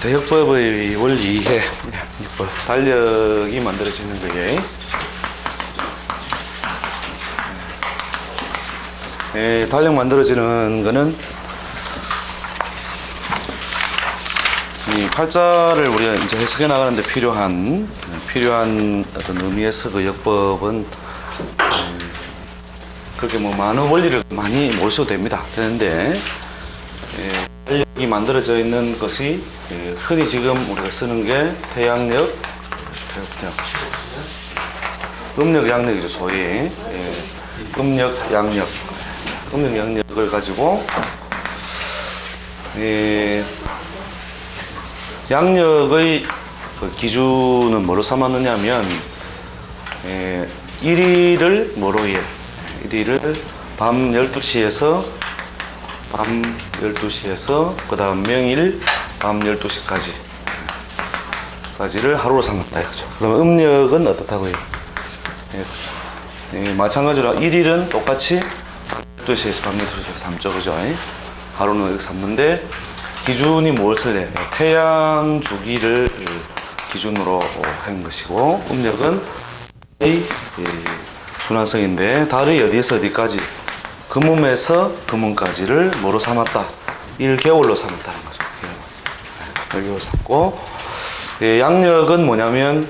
대역법의 원리 2회 달력이 만들어지는 거예요. 달력 만들어지는 거는 이 팔자를 우리가 이제 해석해 나가는데 필요한 어떤 의미에서 그 역법은 그렇게 뭐 많은 원리를 많이 모셔도 되는데 달력이 만들어져 있는 것이 흔히 지금 우리가 쓰는 게 태양력, 음력, 양력이죠. 소위 음력, 양력을 가지고 양력의 그 기준은 뭐로 삼았느냐 하면 1일을 뭐로 해? 1일을 밤 12시에서 그 다음 명일 밤 12시까지를 하루로 삼았다 이거죠. 그 다음에 음력은 어떻다고요? 마찬가지로 1일은 똑같이 12시에서 밤 12시에서 삼죠. 그죠? 하루는 이렇게 삼는데 기준이 뭘 써야 돼? 태양 주기를 기준으로 한 것이고, 음력은 순환성인데 달이 어디에서 어디까지, 금음에서 금음까지를 뭐로 삼았다? 1개월로 삼았다는 거죠. 1개월 삼고, 양력은 뭐냐면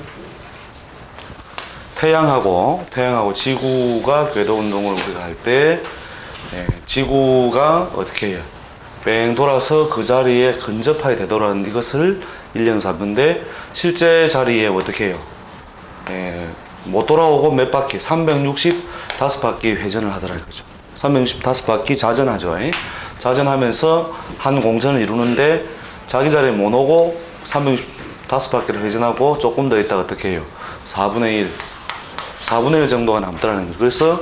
태양하고 지구가 궤도 운동을 우리가 할 때 지구가 어떻게 해요? 뺑 돌아서 그 자리에 근접하게 되돌아가는 이것을 1년 삼는데 실제 자리에 어떻게 해요? 못 돌아오고 몇 바퀴? 365바퀴 회전을 하더라 이거죠. 365바퀴 자전하죠. 자전하면서 한 공전을 이루는데 자기 자리에 못 오고 365바퀴를 회전하고 조금 더 있다가 어떻게 해요? 4분의 1 정도가 남더라는 거죠. 그래서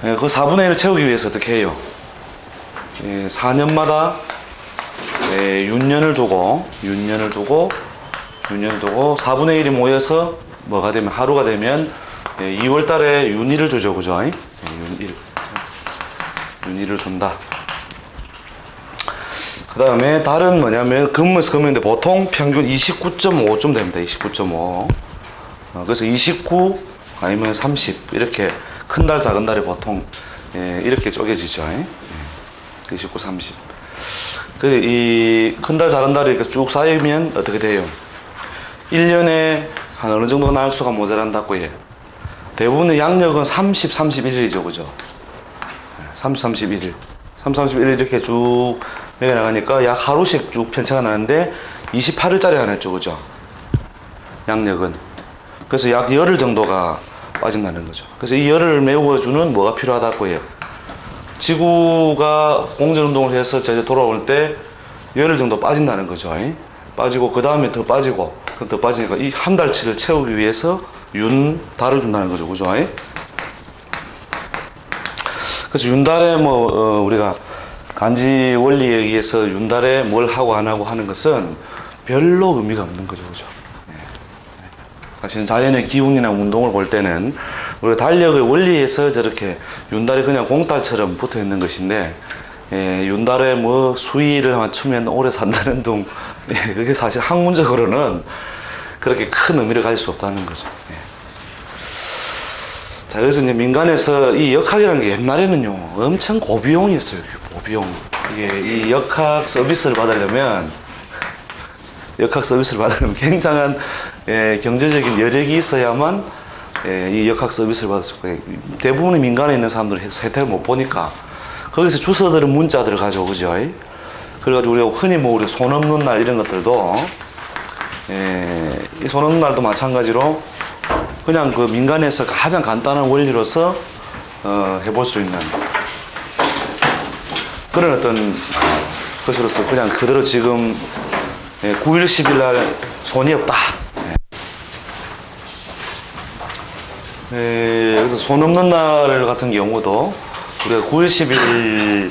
그 4분의 1을 채우기 위해서 어떻게 해요? 4년마다 윤년을 두고 4분의 1이 모여서 뭐가 되면 하루가 되면 2월 달에 윤일을 주죠. 그죠? 윤일을 준다. 그 다음에 달은 뭐냐면 금에서 금인데 보통 평균 29.5쯤 됩니다. 29.5. 그래서 29 아니면 30 이렇게 큰 달 작은 달이 보통 이렇게 쪼개지죠. 29, 30. 이 큰 달 작은 달이 쭉 쌓이면 어떻게 돼요? 1년에 한 어느 정도 날 수가 모자란다고 해요. 대부분의 양력은 30, 31일이죠. 그죠? 30, 31일. 30, 31일 이렇게 쭉 매겨 나가니까 약 하루씩 쭉 편차가 나는데 28일짜리 하나 했죠. 그죠? 양력은. 그래서 약 열흘 정도가 빠진다는 거죠. 그래서 이 열흘을 메워주는 뭐가 필요하다고 해요? 지구가 공전운동을 해서 저희 돌아올 때 열흘 정도 빠진다는 거죠. 빠지고 그 다음에 더 빠지고 더 빠지니까 이 한 달치를 채우기 위해서 달을 준다는 거죠. 그죠? 그래서 윤달에 우리가 간지 원리에 의해서 윤달에 뭘 하고 안 하고 하는 것은 별로 의미가 없는 거죠. 그죠? 사실은 자연의 기운이나 운동을 볼 때는 우리가 달력의 원리에서 저렇게 윤달이 그냥 공달처럼 붙어 있는 것인데 윤달에 수위를 맞추면 오래 산다는 둥 그게 사실 학문적으로는 그렇게 큰 의미를 가질 수 없다는 거죠. 자, 그래서 이제 민간에서 이 역학이라는 게 옛날에는요 엄청 고비용이었어요. 고비용. 이게 이 역학 서비스를 받으려면 굉장한 경제적인 여력이 있어야만 이 역학 서비스를 받을 수 있고, 대부분의 민간에 있는 사람들은 혜택을 못 보니까 거기서 주워들은 문자들을 가져오죠. 그래가지고 우리가 흔히 우리 손 없는 날 이런 것들도 이 손 없는 날도 마찬가지로 그냥 그 민간에서 가장 간단한 원리로서 해볼 수 있는 그런 어떤 것으로서 그냥 그대로 지금 9일 10일 날 손이 없다. 그래서 손 없는 날 같은 경우도 우리가 9일 10일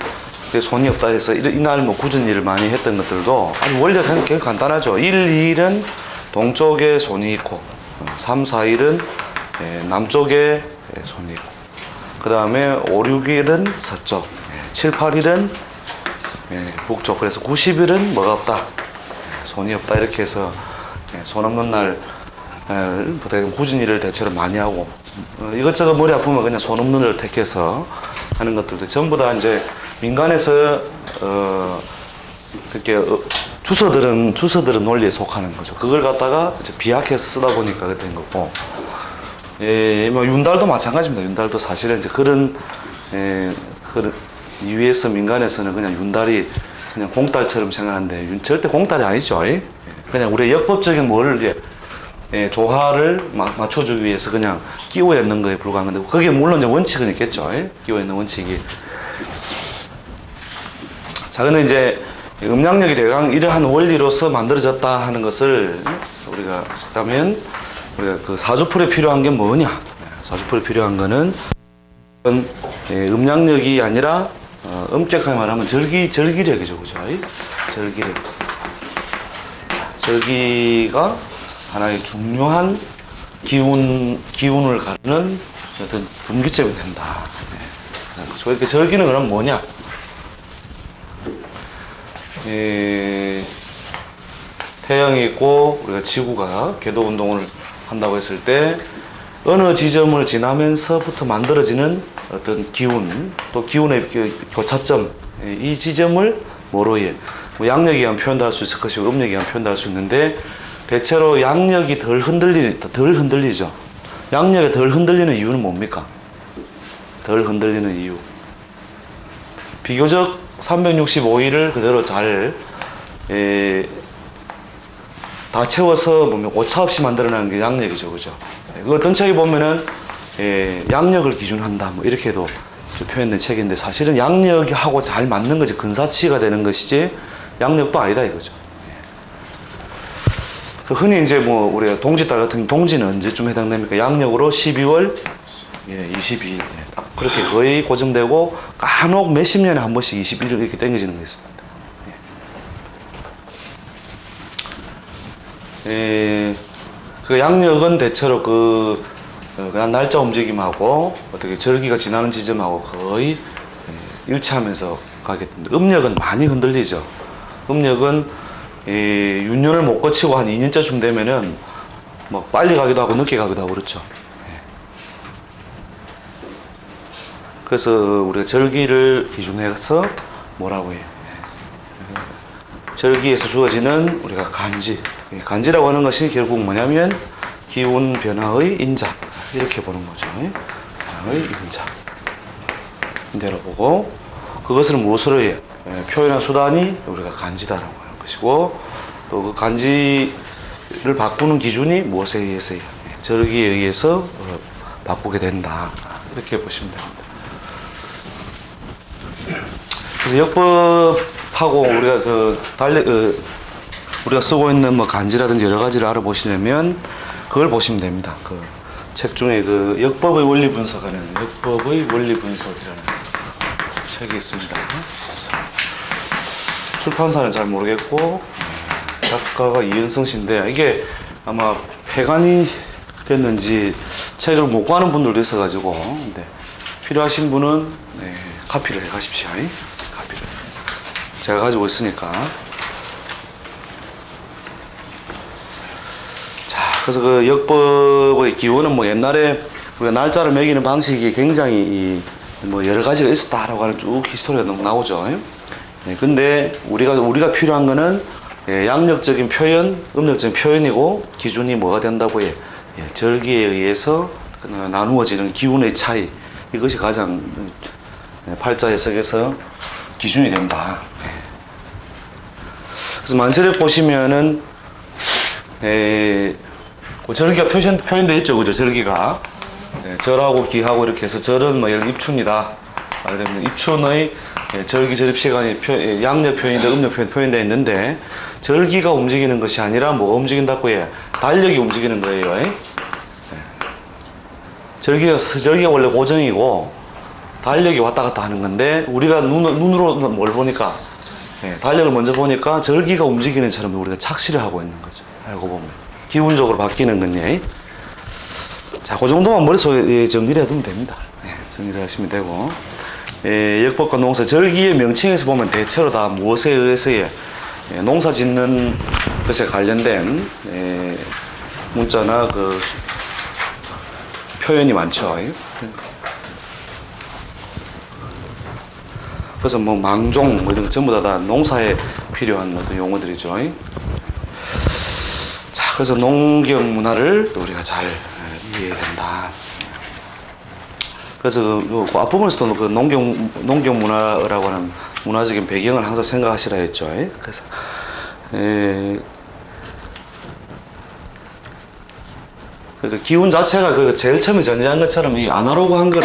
손이 없다 해서 이날 굳은 일을 많이 했던 것들도 아주 원리가 굉장히 간단하죠. 1, 2일은 동쪽에 손이 있고 3, 4일은 남쪽에 손이 있고 그 다음에 5, 6일은 서쪽 7, 8일은 북쪽. 그래서 90일은 뭐가 없다? 손이 없다 이렇게 해서 손 없는 날 보통 굳은 일을 대체로 많이 하고 이것저것 머리 아프면 그냥 손 없는 걸 택해서 하는 것들도 전부 다 이제 민간에서 그렇게 주서들은 논리에 속하는 거죠. 그걸 갖다가 이제 비약해서 쓰다 보니까 그렇게 된 거고, 뭐 윤달도 마찬가지입니다. 윤달도 사실은 이제 그런 이유에서 민간에서는 그냥 윤달이 그냥 공달처럼 생각하는데 절대 공달이 아니죠. 그냥 우리의 역법적인 뭐를 이제 조화를 맞춰주기 위해서 그냥 끼워 있는 거에 불과한 건데, 그게 물론 이제 원칙은 있겠죠. 끼워 있는 원칙이. 자, 근데 이제 음양력이 대강 이러한 원리로서 만들어졌다 하는 것을 우리가 그러면 우리가 그 사주풀에 필요한 게 뭐냐? 사주풀에 필요한 거는 음양력이 아니라 엄격하게 말하면 절기력이죠, 그죠? 절기력. 절기가 하나의 중요한 기운을 가르는 어떤 분기점이 된다. 이렇게 절기는 그럼 뭐냐? 태양이 있고 우리가 지구가 궤도 운동을 한다고 했을 때 어느 지점을 지나면서부터 만들어지는 어떤 기운, 또 기운의 교차점, 이 지점을 뭐로 뭐 양력에 의한 표현도 할 수 있을 것이고 음력에 의한 표현도 할 수 있는데, 대체로 양력이 덜 흔들리죠. 양력이 덜 흔들리는 이유는 뭡니까? 덜 흔들리는 이유. 비교적 365일을 그대로 잘 다 채워서 보면 오차 없이 만들어내는 게 양력이죠, 그죠? 그 어떤 책에 보면은 양력을 기준한다, 뭐 이렇게도 표현된 책인데, 사실은 양력하고 잘 맞는 거지 근사치가 되는 것이지 양력도 아니다 이거죠. 그 흔히 이제 뭐 우리가 동지달 같은 동지는 언제쯤 해당됩니까? 양력으로 12월 22일 딱 그렇게 거의 고정되고, 간혹 몇십 년에 한 번씩 21일 이렇게 땡겨지는 게 있습니다. 그 양력은 대체로 그냥 날짜 움직임하고 어떻게 절기가 지나는 지점하고 거의 일치하면서 가게 됩니다. 음력은 많이 흔들리죠. 음력은 윤년을 못 거치고 한 2년째쯤 되면은 뭐 빨리 가기도 하고 늦게 가기도 하고 그렇죠. 그래서 우리가 절기를 기준해서 뭐라고 해요? 절기에서 주어지는 우리가 간지. 간지라고 하는 것이 결국 뭐냐면 기운 변화의 인자, 이렇게 보는 거죠. 변화의 인자. 인자로 보고, 그것을 무엇으로 해요? 표현한 수단이 우리가 간지다라고 하는 것이고, 또 그 간지를 바꾸는 기준이 무엇에 의해서요? 절기에 의해서 바꾸게 된다. 이렇게 보시면 됩니다. 그래서 역법하고 우리가 우리가 쓰고 있는 뭐 간지라든지 여러 가지를 알아보시려면 그걸 보시면 됩니다. 그 책 중에 그 역법의 원리 분석하는 역법의 원리 분석이라는 책이 있습니다. 출판사는 잘 모르겠고 작가가 이은성 씨인데, 이게 아마 폐간이 됐는지 책을 못 구하는 분들도 있어가지고, 근데 필요하신 분은 카피를 해 가십시오. 카피를 제가 가지고 있으니까. 자, 그래서 그 역법의 기원은 뭐 옛날에 우리가 날짜를 매기는 방식이 굉장히 뭐 여러 가지가 있었다라고 하는 쭉 히스토리가 나오죠. 근데 우리가 필요한 거는 양력적인 표현, 음력적인 표현이고, 기준이 뭐가 된다고 해? 절기에 의해서 나누어지는 기운의 차이, 이것이 가장 팔자 해석에서 기준이 된다. 그래서 만세력 보시면은 절기가 표현되어 있죠, 그죠? 절기가 절하고 기하고 이렇게 해서 절은 뭐 예를 입춘이다. 그러면 입춘의 절기 절입 시간이 양력 표현인데 음력 표현되어 있는데, 절기가 움직이는 것이 아니라 뭐 움직인다고 해? 달력이 움직이는 거예요. 절기가 원래 고정이고 달력이 왔다 갔다 하는 건데, 우리가 눈으로 뭘 보니까 달력을 먼저 보니까 절기가 움직이는 처럼 우리가 착시를 하고 있는 거죠. 알고 보면 기운적으로 바뀌는 건요. 자, 그 정도만 머릿속에 정리를 해두면 됩니다. 정리를 하시면 되고, 역법과 농사, 절기의 명칭에서 보면 대체로 다 무엇에 의해서 농사 짓는 것에 관련된 문자나 그 표현이 많죠. 그래서 뭐 망종 뭐 이런 거 전부 다 농사에 필요한 어떤 용어들이죠. 자, 그래서 농경 문화를 우리가 잘 이해해야 된다. 그래서 그 앞부분에서도 그 농경 문화라고 하는 문화적인 배경을 항상 생각하시라 했죠. 그래서 그 기운 자체가 그 제일 처음에 전제한 것처럼 이 아날로그를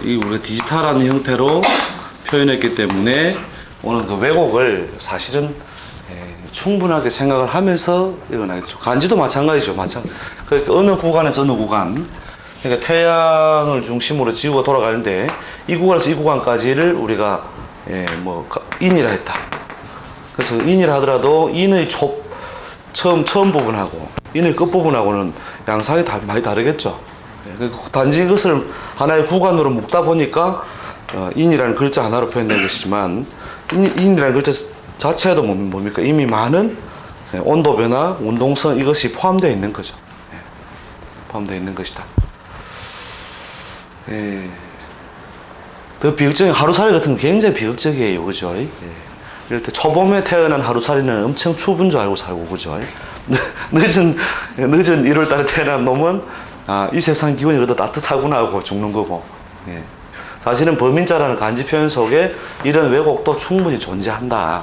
이 우리가 디지털한 형태로 표현했기 때문에 오늘 그 왜곡을 사실은 충분하게 생각을 하면서 일어나겠죠. 간지도 마찬가지죠. 그러니까 어느 구간에서 어느 구간, 그러니까 태양을 중심으로 지구가 돌아가는데 이 구간에서 이 구간까지를 우리가 뭐 인이라 했다. 그래서 인이라 하더라도 인의 처음 부분하고 인의 끝 부분하고는 양상이 많이 다르겠죠. 단지 이것을 하나의 구간으로 묶다 보니까 인이라는 글자 하나로 표현된 것이지만 인이라는 글자 자체도 뭡니까? 이미 많은 온도 변화, 운동성 이것이 포함되어 있는 거죠. 포함되어 있는 것이다. 더 비극적인 하루살이 같은 건 굉장히 비극적이에요. 그죠? 이럴 때 초봄에 태어난 하루살이는 엄청 추운 줄 알고 살고, 그죠? 늦은 1월 달에 태어난 놈은 이 세상 기온이 그래도 따뜻하구나 하고 죽는 거고. 사실은 범인자라는 간지 표현 속에 이런 왜곡도 충분히 존재한다.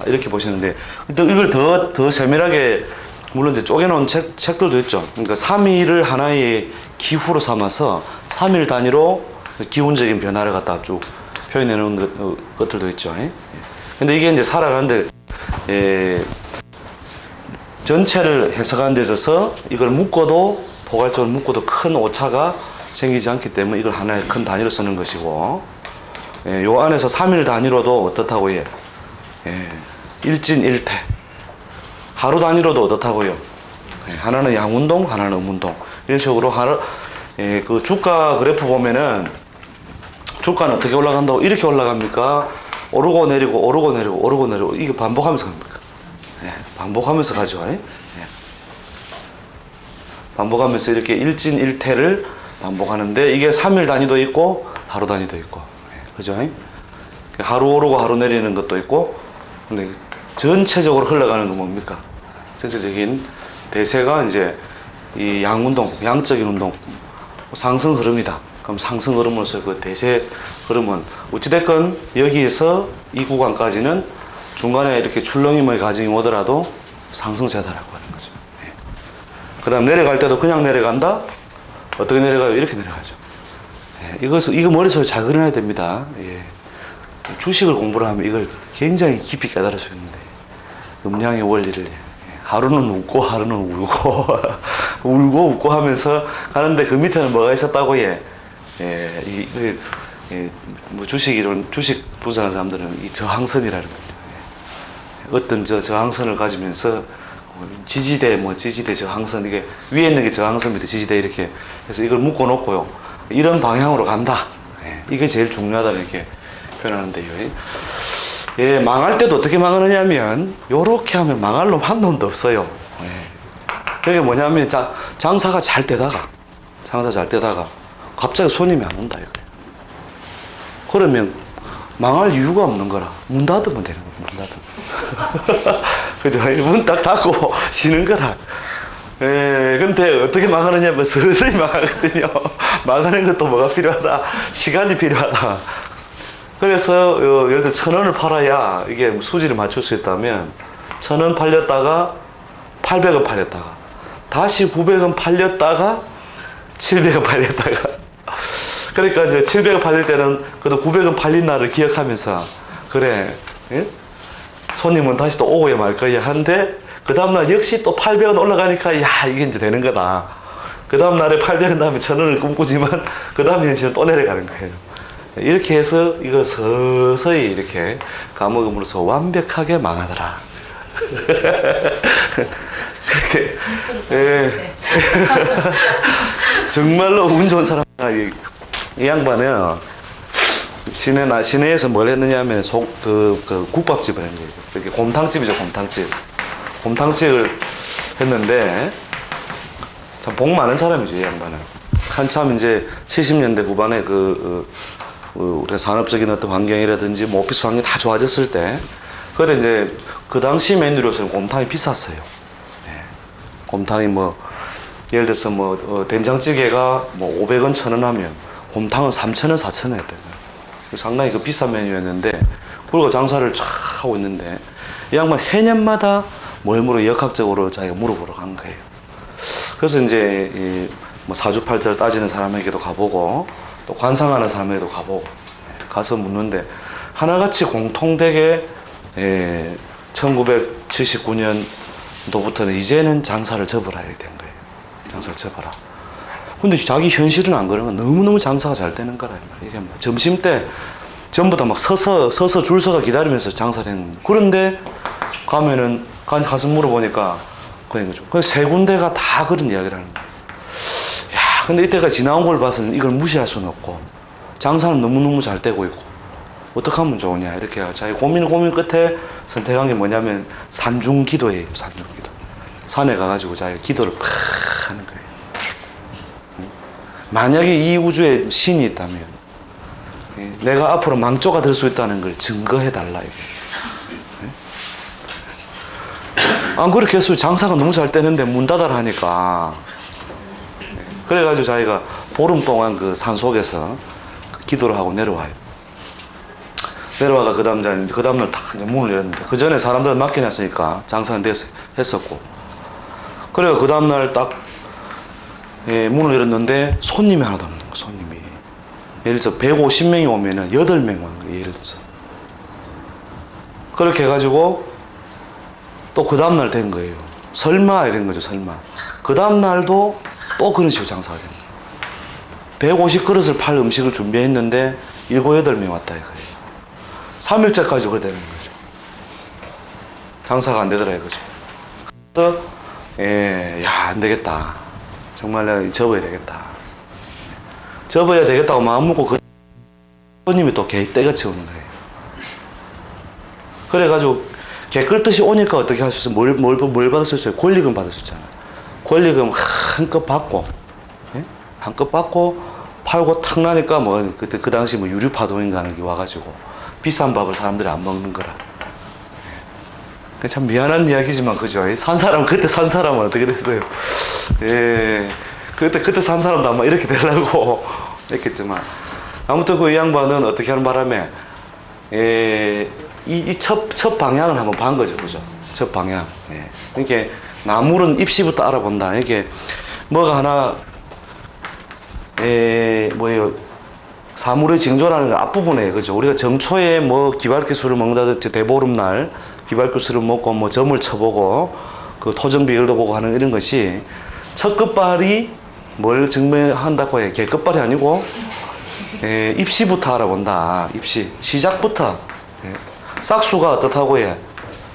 이렇게 보시는데, 이걸 더 세밀하게, 물론 이제 쪼개놓은 책들도 있죠. 그러니까 3일을 하나의 기후로 삼아서 3일 단위로 기온적인 변화를 갖다 쭉 표현해 놓은 것들도 있죠. 근데 이게 이제 살아가는데, 전체를 해석하는 데 있어서 이걸 포괄적으로 묶어도 큰 오차가 생기지 않기 때문에 이걸 하나의 큰 단위로 쓰는 것이고, 요 안에서 3일 단위로도 어떻다고 해? 일진1퇴. 하루 단위로도 어떻다고요? 하나는 양운동, 하나는 음운동. 이런 식으로 그 주가 그래프 보면은 주가는 어떻게 올라간다고? 이렇게 올라갑니까? 오르고 내리고, 오르고 내리고, 오르고 내리고. 이게 반복하면서 갑니까? 반복하면서 가죠. 반복하면서 이렇게 일진일퇴를 반복하는데 이게 3일 단위도 있고 하루 단위도 있고, 그죠? 하루 오르고 하루 내리는 것도 있고, 근데 전체적으로 흘러가는 건 뭡니까? 전체적인 대세가 이제 이 양운동, 양적인 운동, 상승 흐름이다. 그럼 상승 흐름으로서 그 대세 흐름은 어찌됐건 여기에서 이 구간까지는 중간에 이렇게 출렁임의 과정이 오더라도 상승세다라고 하는 거죠. 그 다음 내려갈 때도 그냥 내려간다? 어떻게 내려가요? 이렇게 내려가죠. 이거 머릿속에 잘 그려놔야 됩니다. 주식을 공부를 하면 이걸 굉장히 깊이 깨달을 수 있는데, 음량의 원리를 하루는 웃고 하루는 울고 울고 웃고 하면서 가는데 그 밑에는 뭐가 있었다고 뭐 주식 분석하는 사람들은 이 저항선이라는 거예요. 어떤 저항선을 가지면서 지지대 저항선, 이게 위에 있는 게 저항선, 밑에 지지대, 이렇게 해서 이걸 묶어 놓고요, 이런 방향으로 간다. 이게 제일 중요하다 이렇게 표현하는데요. 망할 때도 어떻게 망하느냐면 요렇게 하면 망할 놈 한 놈도 없어요. 그게 뭐냐면 장사가 잘 되다가 갑자기 손님이 안 온다 이거예요. 그러면 망할 이유가 없는 거라 문 닫으면 되는 거예요. 문 닫으면. 그죠? 문 딱 닫고 쉬는 거라. 근데 어떻게 망하느냐면 서서히 망하거든요. 망하는 것도 뭐가 필요하다? 시간이 필요하다. 그래서 예를 들어 1,000원을 팔아야 이게 수지를 맞출 수 있다면 1,000원 팔렸다가 800원 팔렸다가 다시 900원 팔렸다가 700원 팔렸다가, 그러니까 이제 700원 팔릴 때는 그래도 900원 팔린 날을 기억하면서, 그래, 손님은 다시 또 오고야 말 거야 한데, 그 다음날 역시 또 800원 올라가니까 야 이게 이제 되는 거다. 그 다음날에 800원 다음에 1,000원을 꿈꾸지만 그 다음에 이제 또 내려가는 거예요. 이렇게 해서 이걸 서서히 이렇게 까먹음으로써 완벽하게 망하더라. 그렇게, 정말로 운 좋은 사람. 이 양반은 시내에서 뭘 했느냐면 국밥집을 했는 거예요. 이렇게 곰탕집이죠, 곰탕집. 곰탕집을 했는데 참 복 많은 사람이죠, 이 양반은. 한참 이제 70년대 후반에 우리가 산업적인 어떤 환경이라든지 뭐 오피스 환경이 다 좋아졌을 때, 그때 이제 그 당시 메뉴로서는 곰탕이 비쌌어요. 예. 곰탕이 뭐 예를 들어서 된장찌개가 500원, 1000원 하면 곰탕은 3000원, 4000원 했대요. 상당히 비싼 메뉴였는데, 그리고 장사를 쫙 하고 있는데, 이 양반 해년마다 멀무로 역학적으로 자기가 물어보러 간 거예요. 그래서 이제 사주팔자를 따지는 사람에게도 가보고, 또 관상하는 사람에게도 가보고, 가서 묻는데, 하나같이 공통되게 1979년도부터는 이제는 장사를 접어라 이렇게 된 거예요. 장사를 접어라. 근데 자기 현실은 안 그러는 거야. 너무너무 장사가 잘 되는 거라. 이게 점심 때 전부 다 막 서서 줄 서서 기다리면서 장사를 했는 거예요. 그런데 가서 물어보니까 그런 거죠. 그 세 군데가 다 그런 이야기를 하는 거예요. 야, 근데 이때가 지나온 걸 봐서는 이걸 무시할 수는 없고, 장사는 너무너무 잘 되고 있고, 어떻게 하면 좋으냐. 이렇게 자기 고민 끝에 선택한 게 뭐냐면 산중기도예요. 산중기도. 산에 가가지고 자기가 기도를 팍 하는 거예요. 만약에 이 우주에 신이 있다면 내가 앞으로 망조가 될 수 있다는 걸 증거해 달라. 안 그렇게 해서 장사가 너무 잘 되는데 문 닫아라 하니까, 그래가지고 자기가 보름 동안 그 산 속에서 기도를 하고 내려와요. 내려와가 그 다음날 딱 이제 문을 열었는데, 그 전에 사람들은 맡겨놨으니까 장사는 했었고, 그래가 그 다음날 딱 문을 열었는데 손님이 하나도 없는 거예요. 손님이. 예를 들어서 150명이 오면은 8명 오는 거예요. 예를 들어서. 그렇게 해가지고 또 그 다음날 된 거예요. 설마 이런 거죠. 설마. 그 다음날도 또 그런 식으로 장사가 된 거예요. 150그릇을 팔 음식을 준비했는데 7, 8명 왔다 이거예요. 3일째까지 그래 되는 거죠. 장사가 안 되더라 이거죠. 그래서 야, 안 되겠다. 정말 내가 접어야 되겠다. 접어야 되겠다고 마음 먹고 그 손님이 또 때같이 오는 거예요. 그래가지고 개 끌듯이 오니까 어떻게 할 수 있어요? 뭘 받을 수 있어요? 권리금 받을 수 있잖아요. 권리금 한껏 받고, 예? 한껏 받고 팔고 탁 나니까 그때 그 당시 유류파동인가 하는 게 와가지고 비싼 밥을 사람들이 안 먹는 거라. 참 미안한 이야기지만 그죠? 그때 산 사람은 어떻게 됐어요? 예, 그때 산 사람도 아마 이렇게 되려고 했겠지만, 아무튼 그 이 양반은 어떻게 하는 바람에 이 첫 방향을 한번 본 거죠, 그죠? 첫 방향. 예. 이렇게 나물은 입시부터 알아본다. 이게 뭐가 하나 사물의 징조라는 앞부분에, 그죠? 우리가 정초에 기발기술을 먹는다든지 대보름날 기발기술을 먹고 점을 쳐보고 그 토정 비율도 보고 하는 이런 것이 첫 끝발이 뭘 증명한다고 해. 개끝발이 아니고 입시부터 알아본다. 입시. 시작부터. 싹수가 어떻다고 해.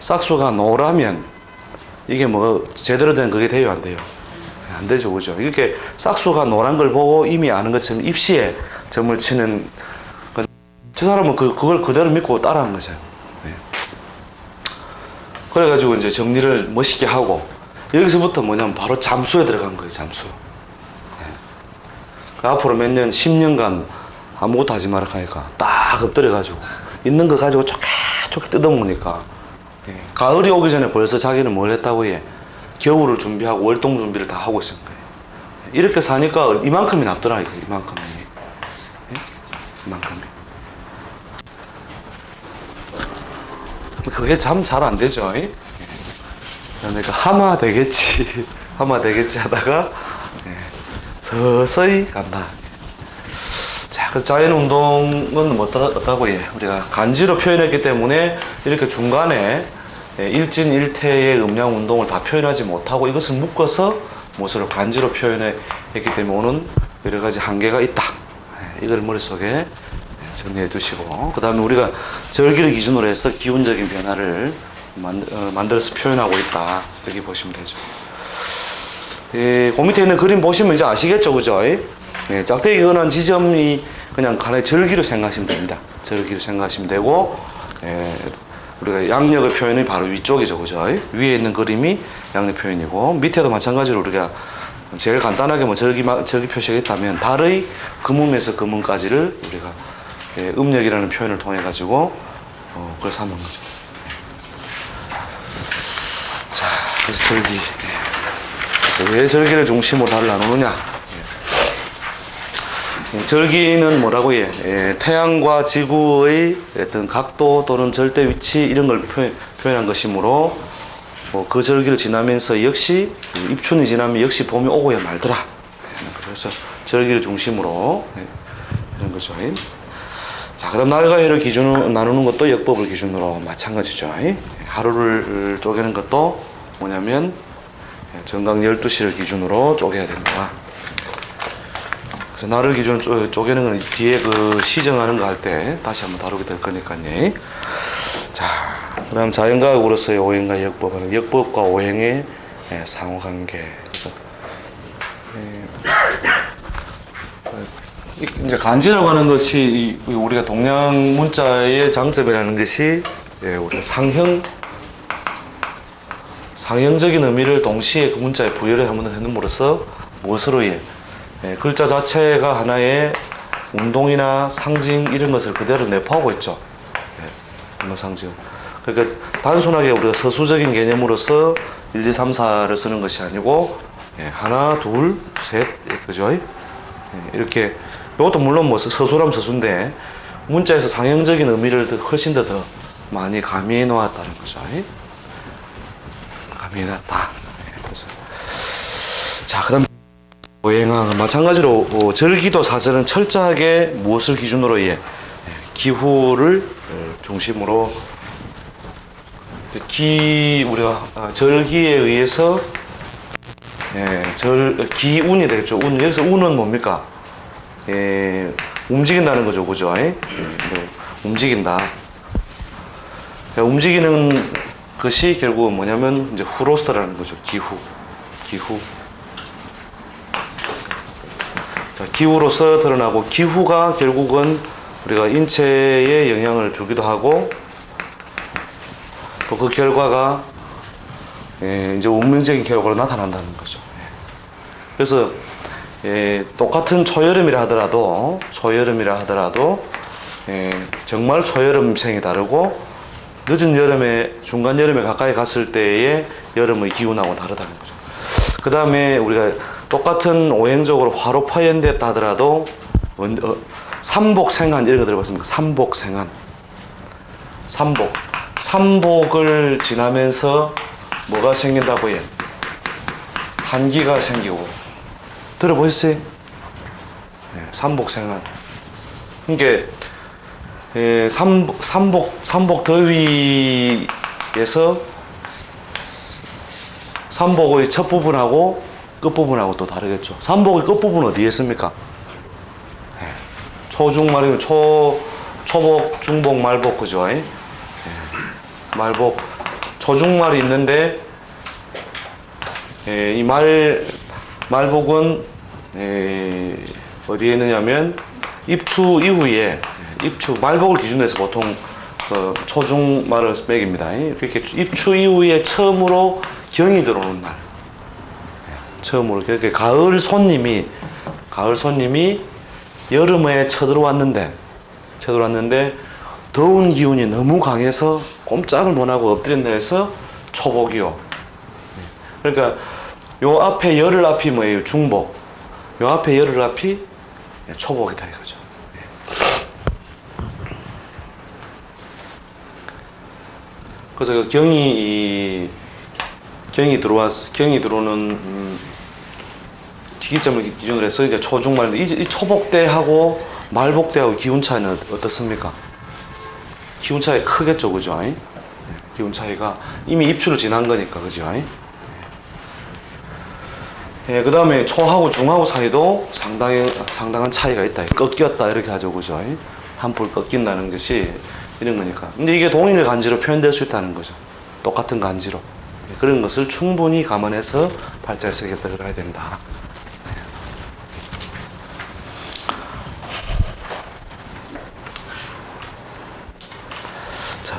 싹수가 노라면 이게 제대로 된 그게 돼요, 안 돼요? 안 되죠, 그죠? 이렇게 싹수가 노란 걸 보고 이미 아는 것처럼 입시에 점을 치는 건, 저 사람은 그걸 그대로 믿고 따라한 거죠. 네. 그래가지고 이제 정리를 멋있게 하고, 여기서부터 뭐냐면 바로 잠수에 들어간 거예요, 잠수. 네. 앞으로 몇 년, 10년간 아무것도 하지 마라 하니까 딱 엎드려가지고 있는 거 가지고 좋게 뜯어먹으니까, 예. 가을이 오기 전에 벌써 자기는 뭘 했다고 해. 겨울을 준비하고 월동 준비를 다 하고 있은 거예요. 이렇게 사니까 이만큼이 남더라고요. 이만큼이. 예? 이만큼이. 그게 참 잘 안 되죠. 예? 그러니까 하마 되겠지 하다가 서서히 간다. 자, 그 자연운동은 어떻다고 해. 우리가 간지로 표현했기 때문에 이렇게 중간에 일진일퇴의 음양운동을 다 표현하지 못하고 이것을 묶어서 모습을 간지로 표현했기 때문에 오는 여러 가지 한계가 있다. 이걸 머릿속에 정리해 두시고, 그 다음에 우리가 절기를 기준으로 해서 기운적인 변화를 만들어서 표현하고 있다. 이렇게 보시면 되죠. 그 밑에 있는 그림 보시면 이제 아시겠죠, 그죠? 예, 짝대기 근한 지점이 그냥 하나의 절기로 생각하시면 됩니다. 절기로 생각하시면 되고, 예, 우리가 양력의 표현이 바로 위쪽이죠, 그죠? 위에 있는 그림이 양력 표현이고, 밑에도 마찬가지로 우리가 제일 간단하게 뭐 절기 표시가 있다면, 달의 금음에서 금음까지를 우리가 예, 음력이라는 표현을 통해 가지고 그걸 삼은 거죠. 자, 그래서 절기. 그래서 왜 절기를 중심으로 달을 나누느냐? 절기는 뭐라고 해? 예, 태양과 지구의 어떤 각도 또는 절대 위치 이런 걸 표현한 것이므로 그 절기를 지나면서 역시 입춘이 지나면 역시 봄이 오고야 말더라. 그래서 절기를 중심으로 이런 거죠. 자, 그다음 날과 해를 기준으로 나누는 것도 역법을 기준으로 마찬가지죠. 하루를 쪼개는 것도 뭐냐면 정각 12시를 기준으로 쪼개야 된다. 그래서 날을 기준으로 쪼개는 건 뒤에 그 시정하는 거 할 때 다시 한번 다루게 될 거니까요. 자, 그 다음 자연과학으로서의 오행과 역법은 역법과 오행의 상호관계. 그래서 이제 간지라고 하는 것이 우리가 동양 문자의 장점이라는 것이 우리가 상형적인 의미를 동시에 그 문자에 부여를 한번 해놓음으로써 무엇으로 글자 자체가 하나의 운동이나 상징 이런 것을 그대로 내포하고 있죠. 상징. 그러니까 단순하게 우리가 서술적인 개념으로서 1, 2, 3, 4를 쓰는 것이 아니고 하나, 둘, 셋, 그죠? 이렇게 이것도 물론 뭐 서술하면 서술인데 문자에서 상형적인 의미를 훨씬 더 많이 가미해 놓았다는 거죠. 가미해 놨다. 그래서 자, 그다음 오행하 마찬가지로 절기도 사실은 철저하게 무엇을 기준으로 기후를 중심으로 우리가 절기에 의해서 기운이 되겠죠. 여기서 운은 뭡니까? 움직인다는 거죠, 그죠? 움직인다. 움직이는 것이 결국은 뭐냐면 이제 후로스터라는 거죠. 기후. 기후로서 드러나고 기후가 결국은 우리가 인체에 영향을 주기도 하고 또 그 결과가 이제 운명적인 결과로 나타난다는 거죠. 그래서 똑같은 초여름이라 하더라도 정말 초여름생이 다르고 늦은 여름에 중간 여름에 가까이 갔을 때의 여름의 기온하고 다르다는 거죠. 그 다음에 우리가 똑같은 오행적으로 화로 파연됐다 하더라도 삼복생한 이런 거 들어봤습니까? 삼복을 지나면서 뭐가 생긴다고 해? 한기가 생기고 들어보셨어요? 삼복생한. 그러니까 삼복 더위에서 삼복의 첫 부분하고 끝 부분하고 또 다르겠죠. 삼복의 끝 부분 어디에 있습니까? 초중말이면 초복, 중복, 말복, 그죠? 말복, 초중말이 있는데 이 말복은 어디에 있느냐면 입추 이후에 말복을 기준으로 해서 보통 초중말을 매깁니다. 이렇게 입추 이후에 처음으로 경이 들어오는 날, 처음으로 그렇게 가을 손님이 여름에 쳐들어왔는데 더운 기운이 너무 강해서 꼼짝을 못하고 엎드린다 해서 초복이요. 그러니까 요 앞에 열흘 앞이 뭐예요? 중복. 요 앞에 열흘 앞이 초복이다 이거죠. 그래서 그 경이 들어오는 기점을 기준으로 해서 이제 초중말 이 초복 때하고 말복 때하고 기운 차이는 어떻습니까? 기운 차이 크겠죠, 그죠? 기운 차이가 이미 입추를 지난 거니까, 그죠? 그 다음에 초하고 중하고 사이도 상당한 차이가 있다. 꺾였다 이렇게 하죠, 그죠? 한풀 꺾인다는 것이 이런 거니까. 근데 이게 동일의 간지로 표현될 수 있다는 거죠. 똑같은 간지로. 그런 것을 충분히 감안해서 발자에 쓰게 들어가야 된다.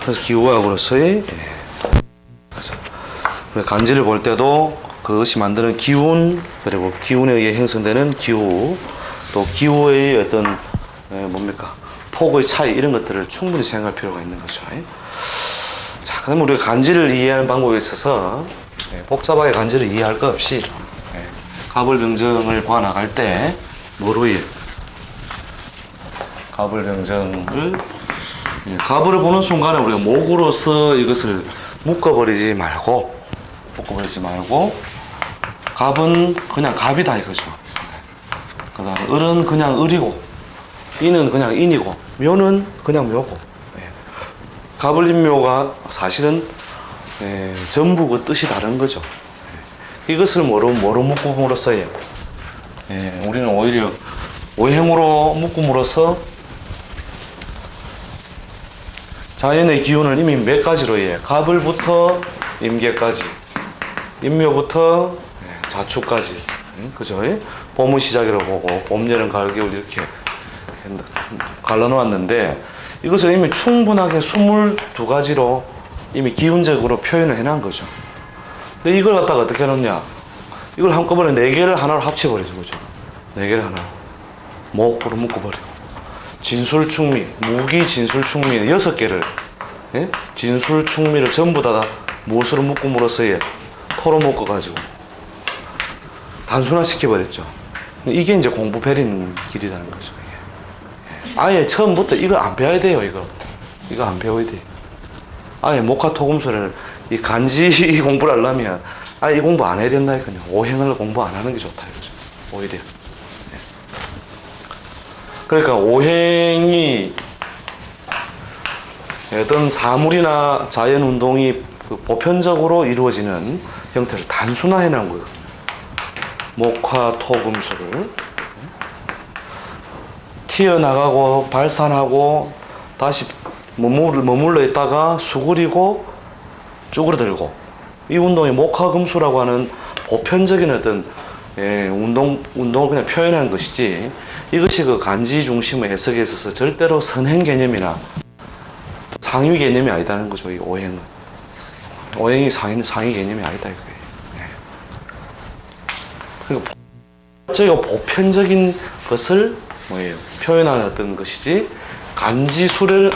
그래서 기후학으로서의 그래서 간지를 볼 때도 그것이 만드는 기운, 그리고 기운에 의해 형성되는 기후, 또 기후의 어떤 뭡니까 폭의 차이, 이런 것들을 충분히 생각할 필요가 있는 거죠. 자, 그럼 우리가 간지를 이해하는 방법에 있어서 복잡하게 간지를 이해할 것 없이 가불병정을 봐 나갈 때 뭐로 이해? 가불병정을 가불을 보는 순간에 우리가 목으로서 이것을 묶어버리지 말고 갑은 그냥 갑이다 이거죠. 그 다음에 을은 그냥 을이고, 인은 그냥 인이고, 묘는 그냥 묘고. 갑을인묘가 사실은 전부 그 뜻이 다른 거죠. 이것을 뭐로 묶음으로써 우리는 오히려 오행으로 묶음으로써 자연의 기운을 이미 몇 가지로 갑을부터 임계까지, 임묘부터 자축까지, 그죠? 봄의 시작이라고 보고 봄, 여름, 가을, 겨울 이렇게 갈라놓았는데 이것을 이미 충분하게 22가지로 이미 기운적으로 표현을 해놓은 거죠. 근데 이걸 갖다가 어떻게 해놓냐? 이걸 한꺼번에 4개를 하나로 합쳐버리죠, 그죠? 4개를 하나 목으로 묶어버리고, 진술충미, 무기, 진술충미 6개를 진술충미를 전부 다 무엇으로 묶음으로써 토로 묶어가지고 단순화시켜버렸죠. 이게 이제 공부 베리는 길이라는 거죠. 아예 처음부터 이걸 안 배워야 돼요. 이거 안 배워야 돼. 아예 목화토금술을 이 간지 공부를 하려면 아예 이 공부 안 해야 된다 이거요. 오행을 공부 안 하는 게 좋다 이거죠. 오히려. 그러니까 오행이 어떤 사물이나 자연 운동이 보편적으로 이루어지는 형태를 단순화해 놓은 거예요. 목화토금술을 튀어나가고 발산하고 다시 머물러 있다가 수그리고 쭈그러들고, 이 운동이 목화금수라고 하는 보편적인 어떤 운동을 그냥 표현한 것이지, 이것이 그 간지 중심의 해석에 있어서 절대로 선행 개념이나 상위 개념이 아니다는 거죠. 이 오행은 상위 개념이 아니다 이거예요. 그러니까 저희가 보편적인 것을 표현하는 어떤 것이지, 간지수를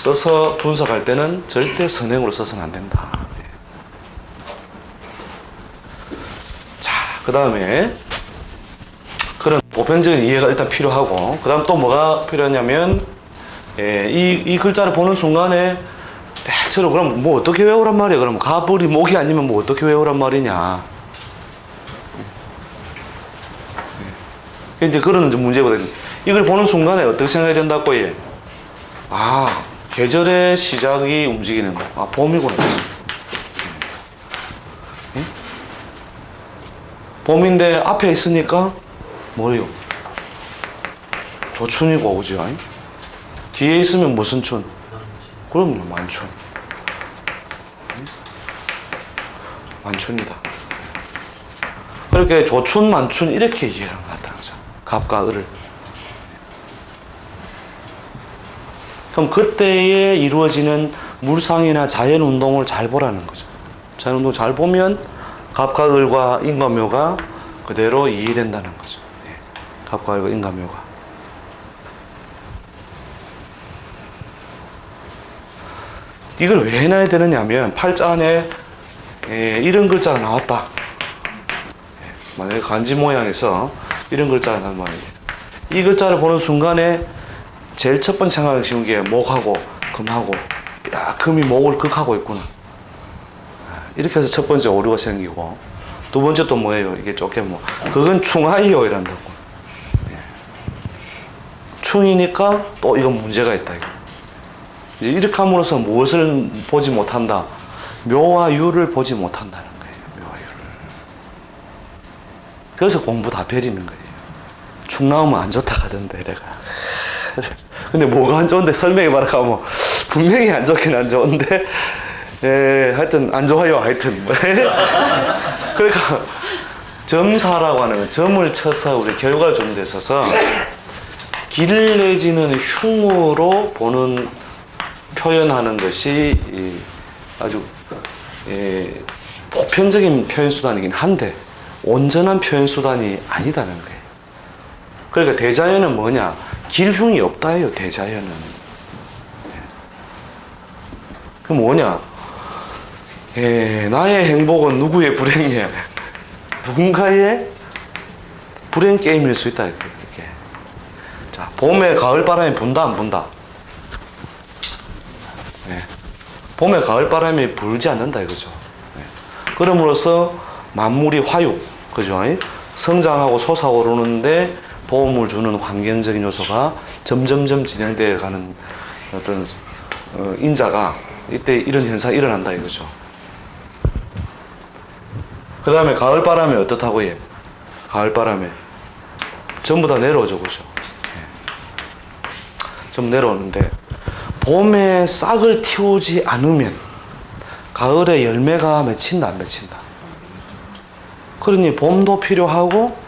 써서 분석할 때는 절대 선행으로 써서는 안 된다. 자, 그 다음에 그런 보편적인 이해가 일단 필요하고, 그 다음 또 뭐가 필요하냐면 이 글자를 보는 순간에 대체로 그럼 뭐 어떻게 외우란 말이야? 그럼 가불이 목이 아니면 뭐 어떻게 외우란 말이냐? 이제 그런 문제거든요. 이걸 보는 순간에 어떻게 생각해야 된다고 해? 아, 계절의 시작이 움직이는 거. 아, 봄이구나. 봄인데 앞에 있으니까 뭐예요? 조춘이고, 그죠? 뒤에 있으면 무슨 춘? 그럼요, 만춘. 만춘이다. 그렇게 조춘, 만춘 이렇게 이해를 한 것 같다는 거죠. 갑과 을을. 그럼 그때에 이루어지는 물상이나 자연운동을 잘 보라는 거죠. 자연운동 잘 보면 갑과 을과 인과묘가 그대로 이해된다는 거죠. 갑과 을과 인과묘가. 이걸 왜 해놔야 되느냐 하면 팔자 안에 이런 글자가 나왔다. 만약에 간지 모양에서 이런 글자가 나면 말이에요. 이 글자를 보는 순간에 제일 첫 번째 생각하기 쉬운 게 목하고 금하고, 야, 금이 목을 극하고 있구나. 이렇게 해서 첫 번째 오류가 생기고, 두 번째 또 뭐예요? 이게 좋게 그건 충하이요 이란다고. 충이니까 또 이건 문제가 있다 이거. 이제 이렇게 함으로써 무엇을 보지 못한다? 묘와 유를 보지 못한다는 거예요. 묘와 유를. 그래서 공부 다 버리는 거예요. 축 나오면 안 좋다 하던데 내가. 근데 뭐가 안 좋은데 설명해봐라 하면 분명히 안 좋긴 안 좋은데 하여튼 안 좋아요. 하여튼 그러니까 점사라고 하는 건 점을 쳐서 우리 결과를 주는 데 있어서 길 내지는 흉으로 보는 표현하는 것이 아주 보편적인 표현 수단이긴 한데 온전한 표현 수단이 아니다는 거예요. 그러니까 대자연은 뭐냐? 길흉이 없다예요. 대자연은. 그 뭐냐? 나의 행복은 누구의 불행이야? 누군가의 불행 게임일 수 있다. 이렇게. 자, 봄에 가을 바람이 분다 안 분다? 봄에 가을 바람이 불지 않는다 이거죠. 그럼으로써 만물이 화육, 그죠? 성장하고 솟아오르는데 도움을 주는 환경적인 요소가 점점점 진행되어 가는 어떤 인자가 이때 이런 현상이 일어난다 이거죠. 그 다음에 가을 바람이 어떻다고 해? 가을 바람에 전부 다 내려오죠, 그죠? 좀 내려오는데 봄에 싹을 틔우지 않으면 가을에 열매가 맺힌다 안 맺힌다? 그러니 봄도 필요하고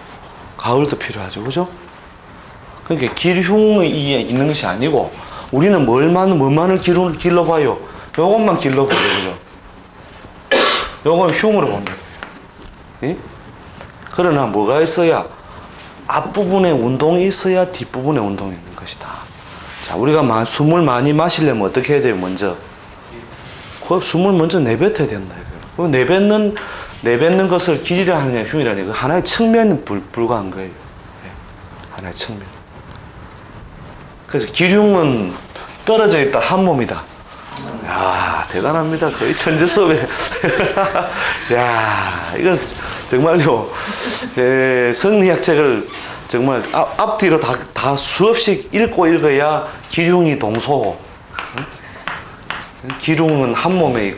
가을도 필요하죠, 그죠? 그러니까 길흉이 있는 것이 아니고 우리는 뭐만을 길러봐요? 요것만 길러보죠, 그죠? 요건 흉으로 본다. 예? 그러나 뭐가 있어야 앞부분에 운동이 있어야 뒷부분에 운동이 있는 것이다. 자, 우리가 숨을 많이 마시려면 어떻게 해야 돼요? 먼저 그 숨을 먼저 내뱉어야 된다. 그 내뱉는 것을 길이라 하느냐 흉이라 하느냐 그 하나의 측면에 불과한 거예요. 네. 하나의 측면. 그래서 기흉은 떨어져 있다 한 몸이다. 야, 대단합니다. 거의 천재 수업에. 야, 이건 정말요. 성리학 책을 정말 앞뒤로 다 수업씩 읽고 읽어야 기흉이 동소고 기흉은 한 몸에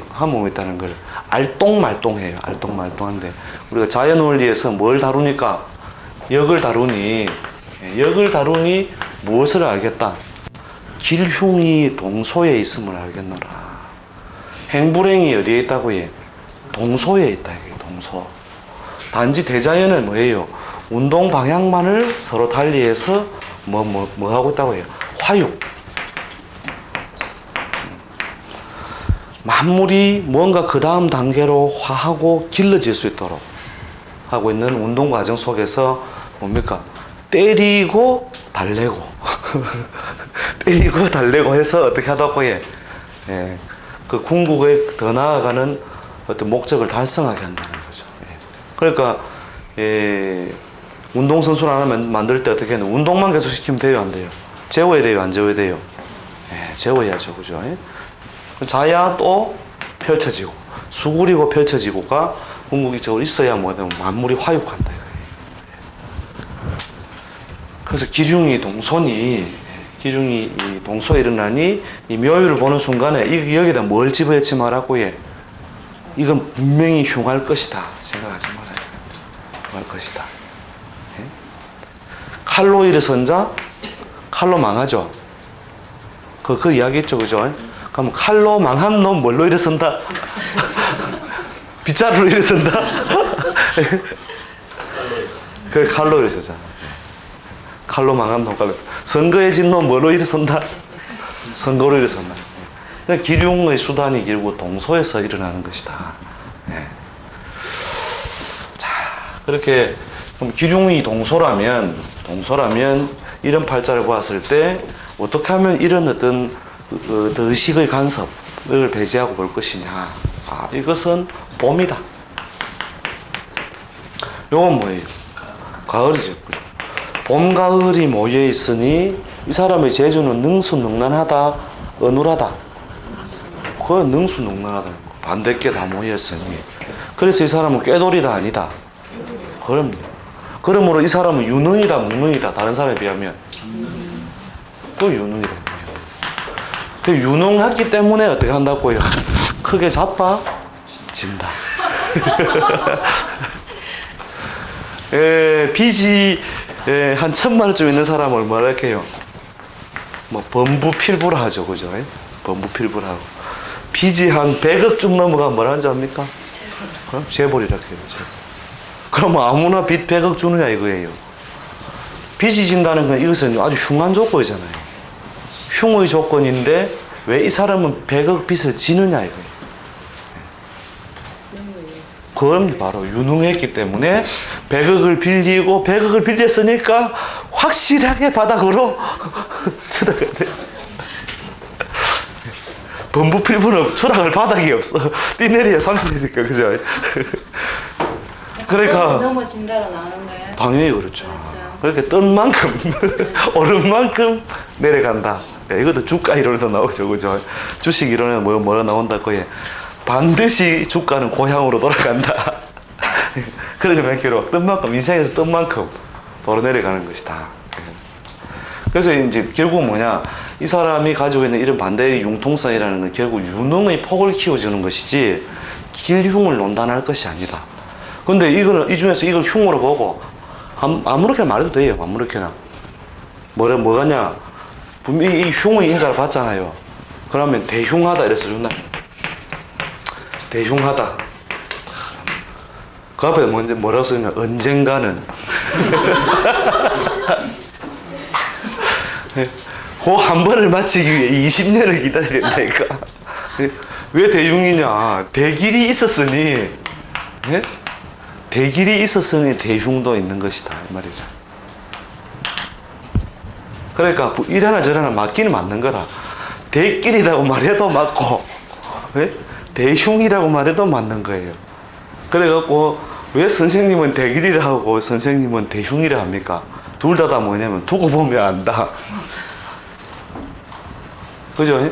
있다는 걸 알똥말똥해요. 알똥말똥한데 우리가 자연 원리에서 뭘 다루니까 역을 다루니 무엇을 알겠다? 길흉이 동소에 있음을 알겠노라. 행불행이 어디에 있다고 해? 동소에 있다. 동소. 단지 대자연은 뭐예요? 운동 방향만을 서로 달리해서 뭐 하고 있다고 해요? 화육. 만물이 뭔가 그 다음 단계로 화하고 길러질 수 있도록 하고 있는 운동 과정 속에서 뭡니까? 때리고 달래고 때리고 달래고 해서 어떻게 하다고 해? 그 궁극에 더 나아가는 어떤 목적을 달성하게 한다는 거죠. 그러니까 운동선수를 하나 만들 때 어떻게 하냐? 운동만 계속 시키면 돼요, 안 돼요? 재워야 돼요, 안 재워야 돼요? 재워야죠, 그죠? 자야 또 펼쳐지고 수그리고 펼쳐지고가 궁극적으로 있어야 뭐든 만물이 화육한다. 그래서 기흉이 동소에 일어나니 이 묘유를 보는 순간에 여기다 뭘 집어넣지 말라고 해? 이건 분명히 흉할 것이다 생각하지 말아야 돼. 흉할 것이다. 칼로 일어선 자 칼로 망하죠. 그 이야기 있죠, 그죠? 그럼 칼로 망한 놈 뭘로 일어선다? 빗자루로 일어선다? 그 칼로 일어서잖아. 칼로 망한 놈, 선거에 진 놈 뭐로 일어선다? 선거로 일어선다. 기흉의 수단이 결국 동소에서 일어나는 것이다. 자, 그렇게 그럼 기흉이 동소라면 이런 팔자를 보았을 때 어떻게 하면 이런 어떤 더 의식의 간섭을 배제하고 볼 것이냐? 이것은 봄이다. 요건 뭐예요? 가을이죠. 봄, 가을이 모여 있으니 이 사람의 재주는 능수능란하다, 어눌하다. 그 능수능란하다. 반대께 다 모였으니. 그래서 이 사람은 꾀돌이다 아니다. 그러므로 이 사람은 유능이다, 무능이다. 다른 사람에 비하면 또 유능이다. 그 유능했기 때문에 어떻게 한다고요? 크게 자빠진다. 빚이 한 1,000만 원쯤 있는 사람을 뭐라 할게요? 뭐 범부필부라 하죠, 그죠? 범부필부라고. 빚이 한 100억쯤 넘어가면 뭐라 하는지 압니까? 그럼 재벌이라고 해요, 재벌. 그럼 아무나 빚 100억 주느냐 이거예요. 빚이 진다는 건 이것은 아주 흉한 조건이잖아요. 흉의 조건인데 왜 이 사람은 100억 빚을 지느냐 이거예요. 그건 바로 유능했기 때문에 100억을 빌리고 100억을 빌렸으니까 확실하게 바닥으로 추락해야 돼. 범부 필부는 추락할 바닥이 없어. 뛰내리야 30이니까 그죠? 그러니까 넘어진다로 나오는 거예요? 당연히 그렇죠. 그렇죠. 그렇게 뜬 만큼 오른 만큼 내려간다. 이것도 주가 이론에도 나오죠, 그죠? 주식 이론에 뭐가 나온다 거에 반드시 주가는 고향으로 돌아간다. 그렇게 맹기로 뜬 만큼 인생에서 뜬 만큼 도로 내려가는 것이다. 그래서 이제 결국 뭐냐, 이 사람이 가지고 있는 이런 반대의 융통성이라는 건 결국 유능의 폭을 키워주는 것이지 길흉을 논단할 것이 아니다. 근데 이거는 이 중에서 이걸 흉으로 보고 아무렇게나 말해도 돼요. 아무렇게나 뭐가냐, 분명히 이 흉의 인자를 받잖아요. 그러면 대흉하다 이래서 준다. 대흉하다. 그 앞에 먼저 뭐라고 쓰냐면 언젠가는 그 한 번을 마치기 위해 20년을 기다려야 된다니까. 왜 대흉이냐, 대길이 있었으니, 예? 대길이 있었으니 대흉도 있는 것이다 이 말이죠. 그러니까 이래나 저래나 맞기는 맞는 거라. 대길이라고 말해도 맞고, 예? 대흉이라고 말해도 맞는 거예요. 그래갖고 왜 선생님은 대길이라 하고 선생님은 대흉이라 합니까? 둘 다 뭐냐면 두고 보면 안다. 그죠?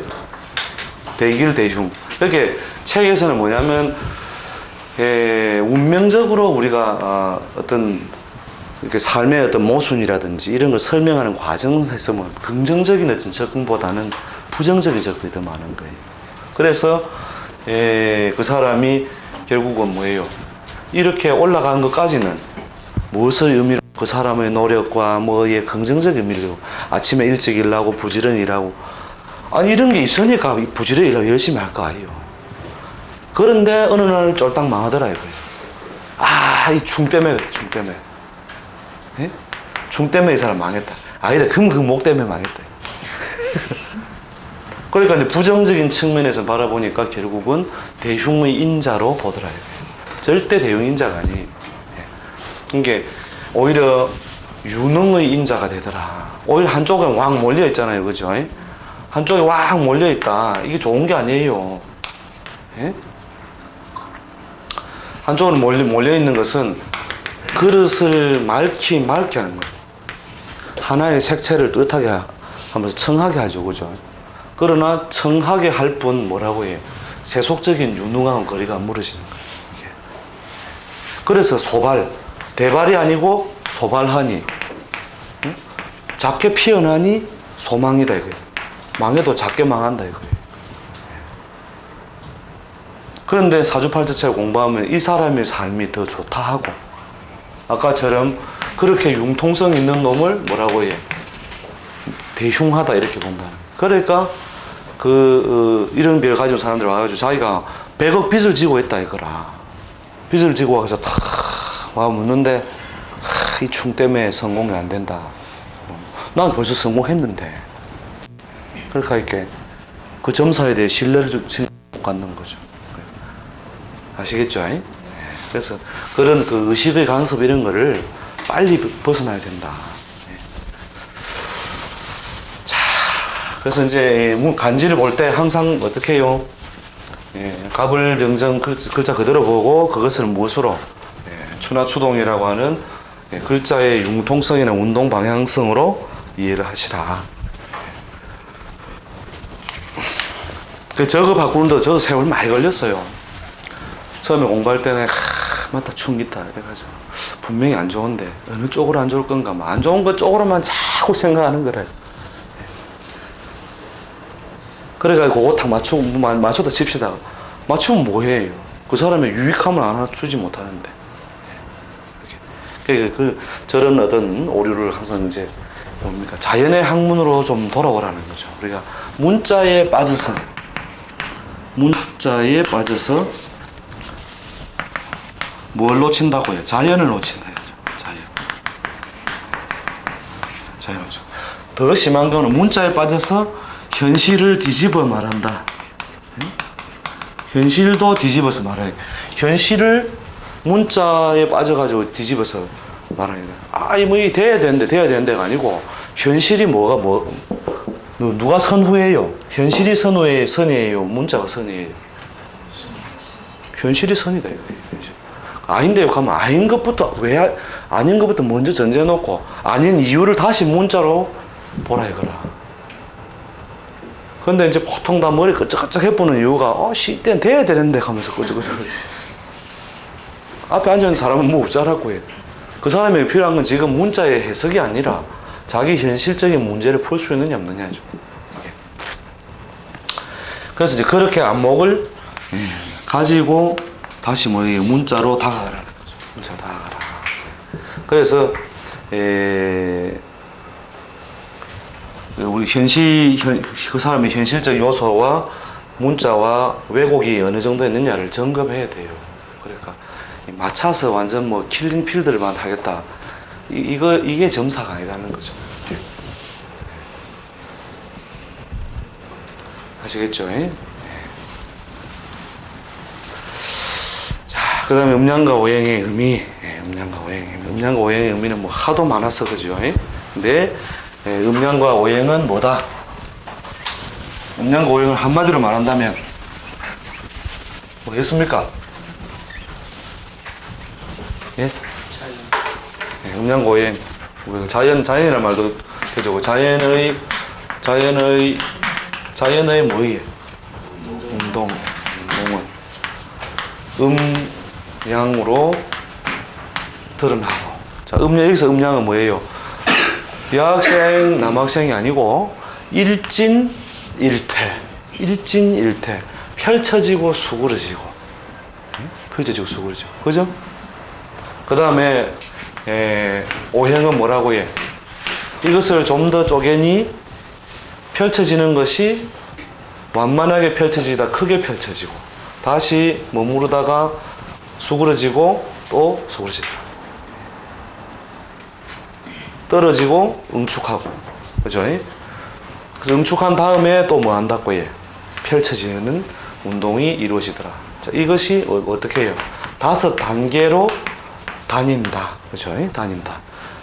대길 대흉. 이렇게 책에서는 뭐냐면 운명적으로 우리가 어떤 이렇게 삶의 어떤 모순이라든지 이런 걸 설명하는 과정에서 뭐 긍정적인 어떤 접근보다는 부정적인 접근이 더 많은 거예요. 그래서 그 사람이 결국은 뭐예요? 이렇게 올라간 것까지는 무엇을 의미로 그 사람의 노력과 뭐의 긍정적인 의미로 아침에 일찍 일하고 부지런히 일하고 아니 이런 게 있으니까 부지런히 일하고 열심히 할 거 아니에요. 그런데 어느 날 쫄딱 망하더라 이거예요. 아, 이 충 때문에 그랬다. 충 때문에. 예? 충 때문에 이 사람 망했다. 아니다. 목 때문에 망했다. 그러니까 이제 부정적인 측면에서 바라보니까 결국은 대흉의 인자로 보더라 이거예요. 절대 대흉인자가 아니에요. 이게 오히려 유능의 인자가 되더라. 오히려 한쪽에 왕 몰려 있잖아요, 그죠? 한쪽에 왕 몰려 있다. 이게 좋은 게 아니에요. 예? 한쪽으로 몰려 있는 것은 그릇을 맑게 하는 거예요. 하나의 색채를 뜻하게 하면서 청하게 하죠, 그죠? 그러나 청하게 할 뿐 뭐라고 해요? 세속적인 유능한 거리가 무너지는 거예요. 이게. 그래서 대발이 아니고 소발하니, 응? 작게 피어나니 소망이다 이거예요. 망해도 작게 망한다 이거예요. 그런데 사주팔자체를 공부하면 이 사람의 삶이 더 좋다 하고, 아까처럼 그렇게 융통성 있는 놈을 뭐라고 해? 대흉하다 이렇게 본다는 거예요. 그러니까 이런 비를 가진 사람들 와가지고 자기가 100억 빚을 지고 있다 이거라. 빚을 지고 와서 탁 와 묻는데 이 충 때문에 성공이 안 된다. 난 벌써 성공했는데. 그러니까 이렇게 그 점사에 대해 신뢰를 못 갖는 거죠. 아시겠죠? 그래서 그런 그 의식의 간섭 이런 거를 빨리 벗어나야 된다. 자, 그래서 이제 간지를 볼 때 항상 어떻게 해요? 갑을 정정 글자 그대로 보고 그것을 무엇으로 추나추동이라고 하는 글자의 융통성이나 운동 방향성으로 이해를 하시라. 저거 바꾸는데 저도 세월 많이 걸렸어요. 처음에 공부할 때는 맞다 충기다 이래가지고 분명히 안 좋은데 어느 쪽으로 안 좋을 건가, 안 좋은 것 쪽으로만 자꾸 생각하는 거래. 그래가지고 그거 다 맞춰도 칩시다. 맞추면 뭐해요? 그 사람의 유익함을 하나 주지 못하는데. 저런 어떤 오류를 항상 이제 뭡니까? 자연의 학문으로 좀 돌아오라는 거죠. 우리가 문자에 빠져서 뭘 놓친다고요? 자연을 놓친다. 자연 놓쳐. 더 심한 거는 문자에 빠져서 현실을 뒤집어 말한다. 현실도 뒤집어서 말해. 현실을 문자에 빠져가지고 뒤집어서 말하는 거야. 아, 뭐, 이 돼야 되는데가 아니고, 현실이 누가 선후예요? 현실이 선이에요? 문자가 선이에요? 현실이 선이다. 아닌데요? 가면 아닌 것부터 먼저 전제해놓고, 아닌 이유를 다시 문자로 보라 이거라. 근데 이제 보통 다 머리 끄적끄적 해보는 이유가, 시대는 돼야 되는데 하면서 끄적끄적. 앞에 앉아있는 사람은 뭐 없자라고 해. 그 사람에게 필요한 건 지금 문자의 해석이 아니라 자기 현실적인 문제를 풀 수 있느냐 없느냐죠. 그래서 이제 그렇게 안목을 가지고 다시 문자로 다가가라는 거죠. 문자로 다가가라. 그래서 우리 그 사람의 현실적 요소와 문자와 왜곡이 어느 정도 있느냐를 점검해야 돼요. 그러니까 맞춰서 완전 킬링 필드를만 하겠다. 이게 점사가 아니라는 거죠. 아시겠죠? 자, 그 다음에 음양과 오행의 의미. 음양과 오행의 의미는 하도 많았어, 그죠? 근데 음양과 오행은 뭐다? 음양과 오행을 한마디로 말한다면 뭐겠습니까? 예? 음양과 오행. 자연이라는 말도 되죠. 자연의 뭐예요? 운동은 음양으로 드러나고. 자, 여기서 음양은 뭐예요? 여학생, 남학생이 아니고 일진일퇴. 펼쳐지고 수그러지고. 그죠? 그 다음에 오행은 뭐라고 해? 이것을 좀 더 쪼개니 펼쳐지는 것이 완만하게 펼쳐지다 크게 펼쳐지고, 다시 머무르다가 수그러지고 또 수그러지다. 떨어지고 응축하고. 그죠? 그래서 응축한 다음에 또 뭐 한다고 해? 펼쳐지는 운동이 이루어지더라. 자, 이것이 어떻게 해요? 5단계로 다닌다. 그죠? 다닌다.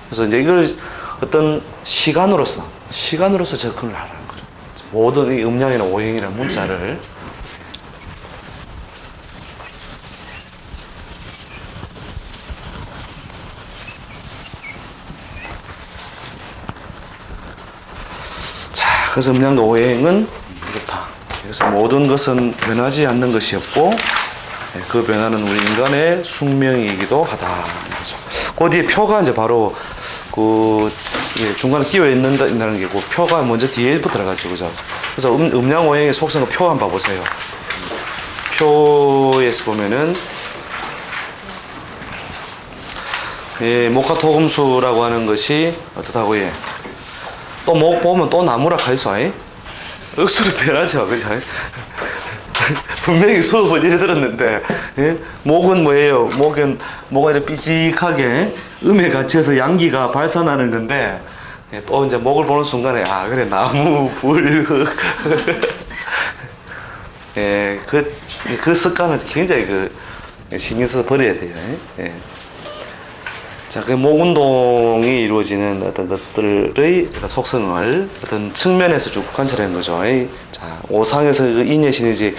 그래서 이제 이걸 어떤 시간으로서 접근을 하라는 거죠. 모든 이 음양이나 오행이라는 문자를. 자, 그래서 음양과 오행은 이렇다. 그래서 모든 것은 변하지 않는 것이었고, 그 변화는 우리 인간의 숙명이기도 하다. 그 뒤에 표가 이제 바로 중간에 끼어 있는다는 게, 표가 먼저 뒤에부터 들어가죠. 그죠? 그래서 음양 오행의 속성을 표 한번 봐보세요. 표에서 보면은, 목화토금수라고 하는 것이 어떻다고 해? 또 목 보면 또 나무라 가있어. 억수로 변하죠. 그죠? 분명히 수업을 이래 들었는데, 목은 뭐예요? 목은 이렇게 삐직하게 음에 갇혀서 양기가 발산하는 건데, 또 이제 목을 보는 순간에, 그래, 나무, 불, 흙. 그 습관을 굉장히 신경 써서 버려야 돼요. 자, 그 목 운동이 이루어지는 어떤 것들의 속성을 어떤 측면에서 쭉 관찰하는 거죠. 자, 오상에서 인의 신이지,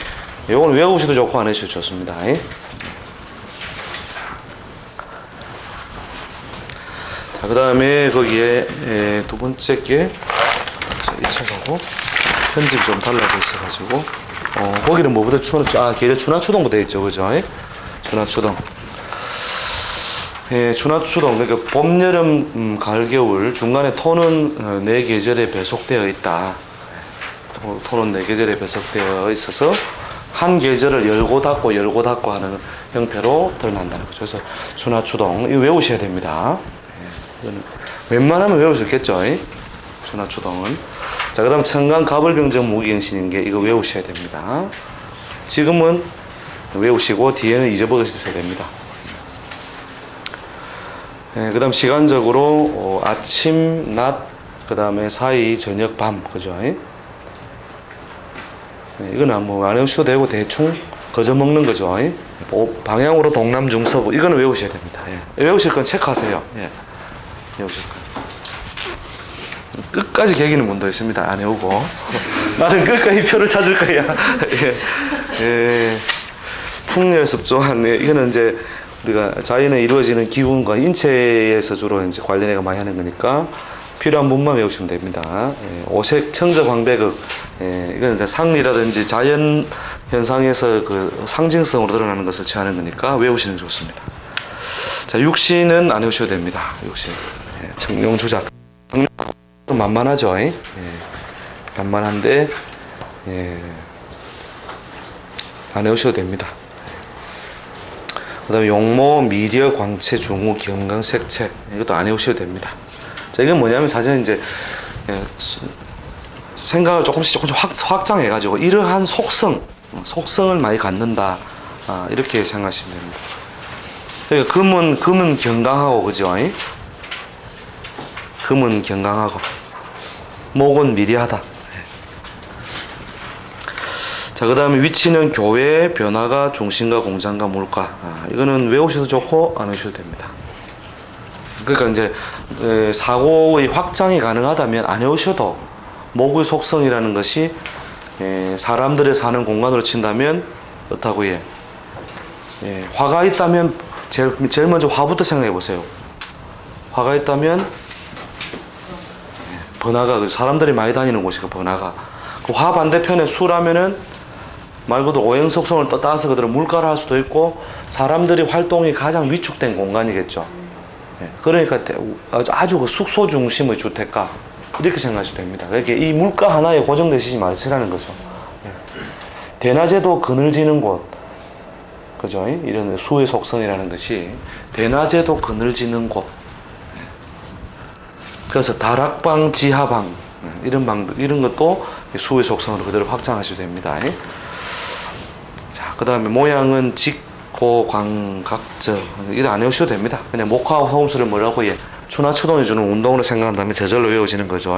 요건 외우셔도 좋고 안 해주셔도 좋습니다. 자, 그 다음에 거기에 두 번째 게, 이 책하고 편집이 좀 달라져 있어가지고, 거기는 뭐부터 계절 준하추동부터 있죠. 그죠? 준하추동. 준하추동, 그러니까 봄, 여름, 가을, 겨울, 중간에 토는 4계절에 배속되어 있다. 토는 4계절에 배속되어 있어서 한 계절을 열고 닫고 하는 형태로 드러난다는 거죠. 그래서 준하추동, 이거 외우셔야 됩니다. 웬만하면 외울 수 있겠죠. 준하추동은. 자, 그 다음 천간, 가벌병정, 무기경신인 게 이거 외우셔야 됩니다. 지금은 외우시고 뒤에는 잊어버리셔야 됩니다. 그 다음 시간적으로 아침, 낮, 그 다음에 사이, 저녁, 밤, 그죠? 이거는 뭐 안 외우셔도 되고 대충 거저 먹는 거죠. 방향으로 동남 중서부 이거는 외우셔야 됩니다. 외우실 건 체크하세요. 외우실 건. 끝까지 개기는 분도 있습니다. 안 외우고 나는 끝까지 표를 찾을 거야. 풍렬습조한 이거는 이제 우리가 자연에 이루어지는 기운과 인체에서 주로 이제 관련해가 많이 하는 거니까 필요한 부분만 외우시면 됩니다. 오색 청적 황백극 이건 이제 상리라든지 자연 현상에서 그 상징성으로 드러나는 것을 취하는 거니까 외우시는 게 좋습니다. 자, 육신은 안 외우셔도 됩니다. 육신 청룡주작 만만하죠. 만만한데 안 외우셔도 됩니다. 그 다음에 용모, 미려, 광채, 중우, 기음강, 색채 이것도 안 외우셔도 됩니다. 자, 이건 뭐냐면 사실은 이제 생각을 조금씩 확장해가지고 이러한 속성을 많이 갖는다, 이렇게 생각하시면 됩니다. 그러니까 금은 경강하고 그죠? 금은 경강하고 목은 미리하다. 자, 그 다음에 위치는 교회, 변화가, 중심과, 공장과, 물가. 이거는 외우셔도 좋고 안 외우셔도 됩니다. 그러니까 이제 사고의 확장이 가능하다면 안 외우셔도 목의 속성이라는 것이 사람들의 사는 공간으로 친다면 어떻다고 화가 있다면 제일 먼저 화부터 생각해 보세요. 화가 있다면 번화가, 사람들이 많이 다니는 곳이가 번화가. 그 화 반대편에 수라면은 말 그대로 오행 속성을 따라서 그대로 물가를 할 수도 있고 사람들이 활동이 가장 위축된 공간이겠죠. 그러니까 아주 그 숙소 중심의 주택가 이렇게 생각하셔도 됩니다. 그러니까 이 물가 하나에 고정되시지 마시라는 거죠. 대낮에도 그늘지는 곳, 그죠? 이런 수의 속성이라는 것이 대낮에도 그늘지는 곳. 그래서 다락방, 지하방 이런 것도 수의 속성으로 그대로 확장하셔도 됩니다. 자, 그 다음에 모양은 직고, 광, 각저 이거 안 외우셔도 됩니다. 그냥 목화와 화음수를 뭐라고 추나추동해 주는 운동으로 생각한 다음에 저절로 외워지는 거죠.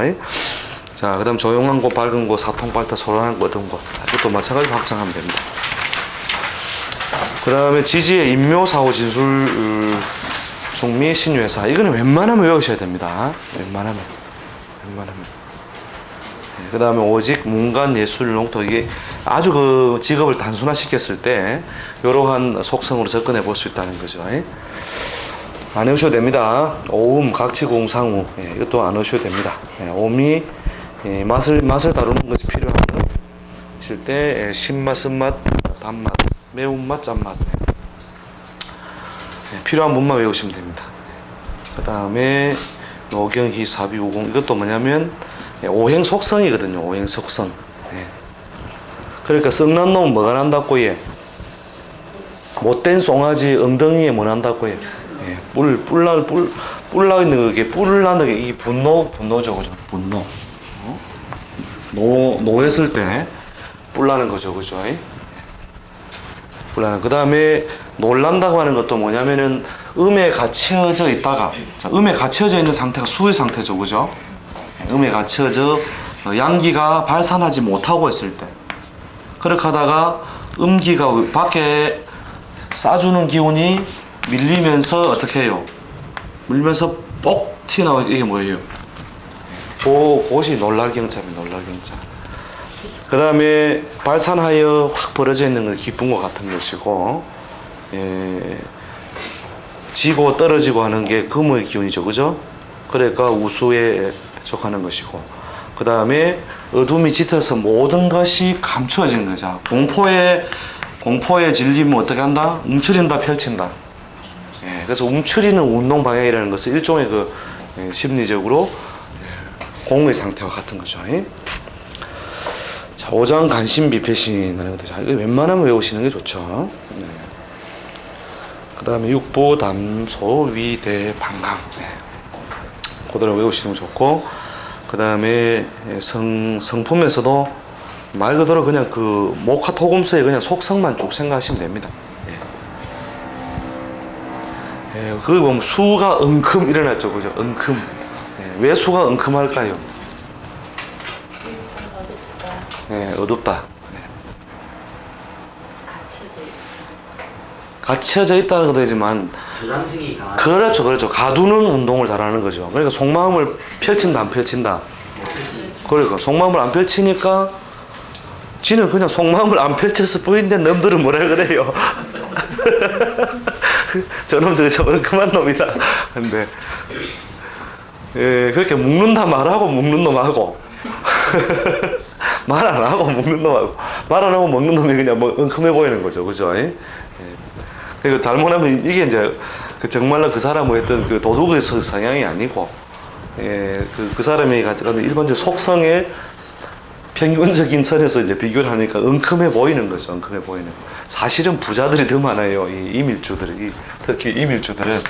자, 그 다음 조용한 곳, 밝은 곳, 사통, 밝다, 소란한 곳, 어두운 곳 이것도 마찬가지로 확장하면 됩니다. 그 다음에 지지의 인묘, 사후, 진술, 중미, 신유회사 이거는 웬만하면 외우셔야 됩니다. 웬만하면. 그 다음에 오직, 문관, 예술, 농토 이게 아주 그 직업을 단순화시켰을 때 이러한 속성으로 접근해 볼 수 있다는 거죠. 안 외우셔도 됩니다. 오음, 각치, 공상우 이것도 안 외우셔도 됩니다. 오미, 맛을 다루는 것이 필요하실 때 신맛, 쓴맛, 단맛, 매운맛, 짠맛 필요한 부분만 외우시면 됩니다. 그 다음에 노경, 희, 사비, 우공 이것도 뭐냐면 오행 속성이거든요. 오행 속성. 그러니까 썩난 놈은 뭐가 난다고 못된 송아지 엉덩이에 뭐 난다고 뿔나 있는 게 뿔나는 게 이 분노죠, 그죠? 분노. 노했을 때 뿔나는 거죠, 그죠? 뿔나는. 그 다음에 놀란다고 하는 것도 뭐냐면은 음에 갇혀져 있다가, 자, 음에 갇혀져 있는 상태가 수의 상태죠, 그죠? 음에 갇혀져 양기가 발산하지 못하고 있을 때, 그렇게 하다가 음기가 밖에 쏴주는 기운이 밀리면서 어떻게 해요? 밀면서 뻑 튀어나와. 이게 뭐예요? 그것이 놀랄경자입니다. 놀랄경자. 그 다음에 발산하여 확 벌어져 있는 건 기쁜 것 같은 것이고, 지고 떨어지고 하는 게 금의 기운이죠, 그죠? 그러니까 우수에 속하는 것이고, 그 다음에 어둠이 짙어서 모든 것이 감추어진 거죠. 공포에 질리면 어떻게 한다? 움츠린다, 펼친다. 그래서 움츠리는 운동 방향이라는 것은 일종의 그 심리적으로 공의 상태와 같은 거죠. 자, 오장, 간신, 비패신이라는 것도 이거 웬만하면 외우시는 게 좋죠. 그 다음에 육부, 담소, 위, 대, 방강. 그대로 외우시는 게 좋고, 그 다음에 성품에서도 말 그대로 그냥 그 목화 토금수의 그냥 속성만 쭉 생각하시면 됩니다. 그리고 보면 수가 엉큼 일어났죠, 그죠? 엉큼. 왜 수가 엉큼할까요? 어둡다. 갇혀져 있다는 것도 되지만 저장성이 강한. 그렇죠, 그렇죠. 가두는 운동을 잘하는 거죠. 그러니까 속마음을 펼친다, 안 펼친다. 그러니까 속마음을 안 펼치니까 지는 그냥 속마음을 안 펼쳤을 뿐인데 놈들은 뭐라 그래요. 저놈 저거 그만 놈이다. 근데 예, 그렇게 묶는다 말하고 묶는 놈하고 말 안 하고 묶는 놈하고 말 안 하고 먹는 놈이 그냥 뭐 은큼해 보이는 거죠, 그죠? 예? 그리고 잘못하면 이게 이제 정말로 그 사람의 어떤 그 도덕의 성향이 아니고, 예, 그 사람이 가지고 있는 일반적 속성의 평균적인 선에서 이제 비교를 하니까 은큼해 보이는 거죠, 은큼해 보이는. 사실은 부자들이 더 많아요, 이 이밀주들이. 특히 이밀주들은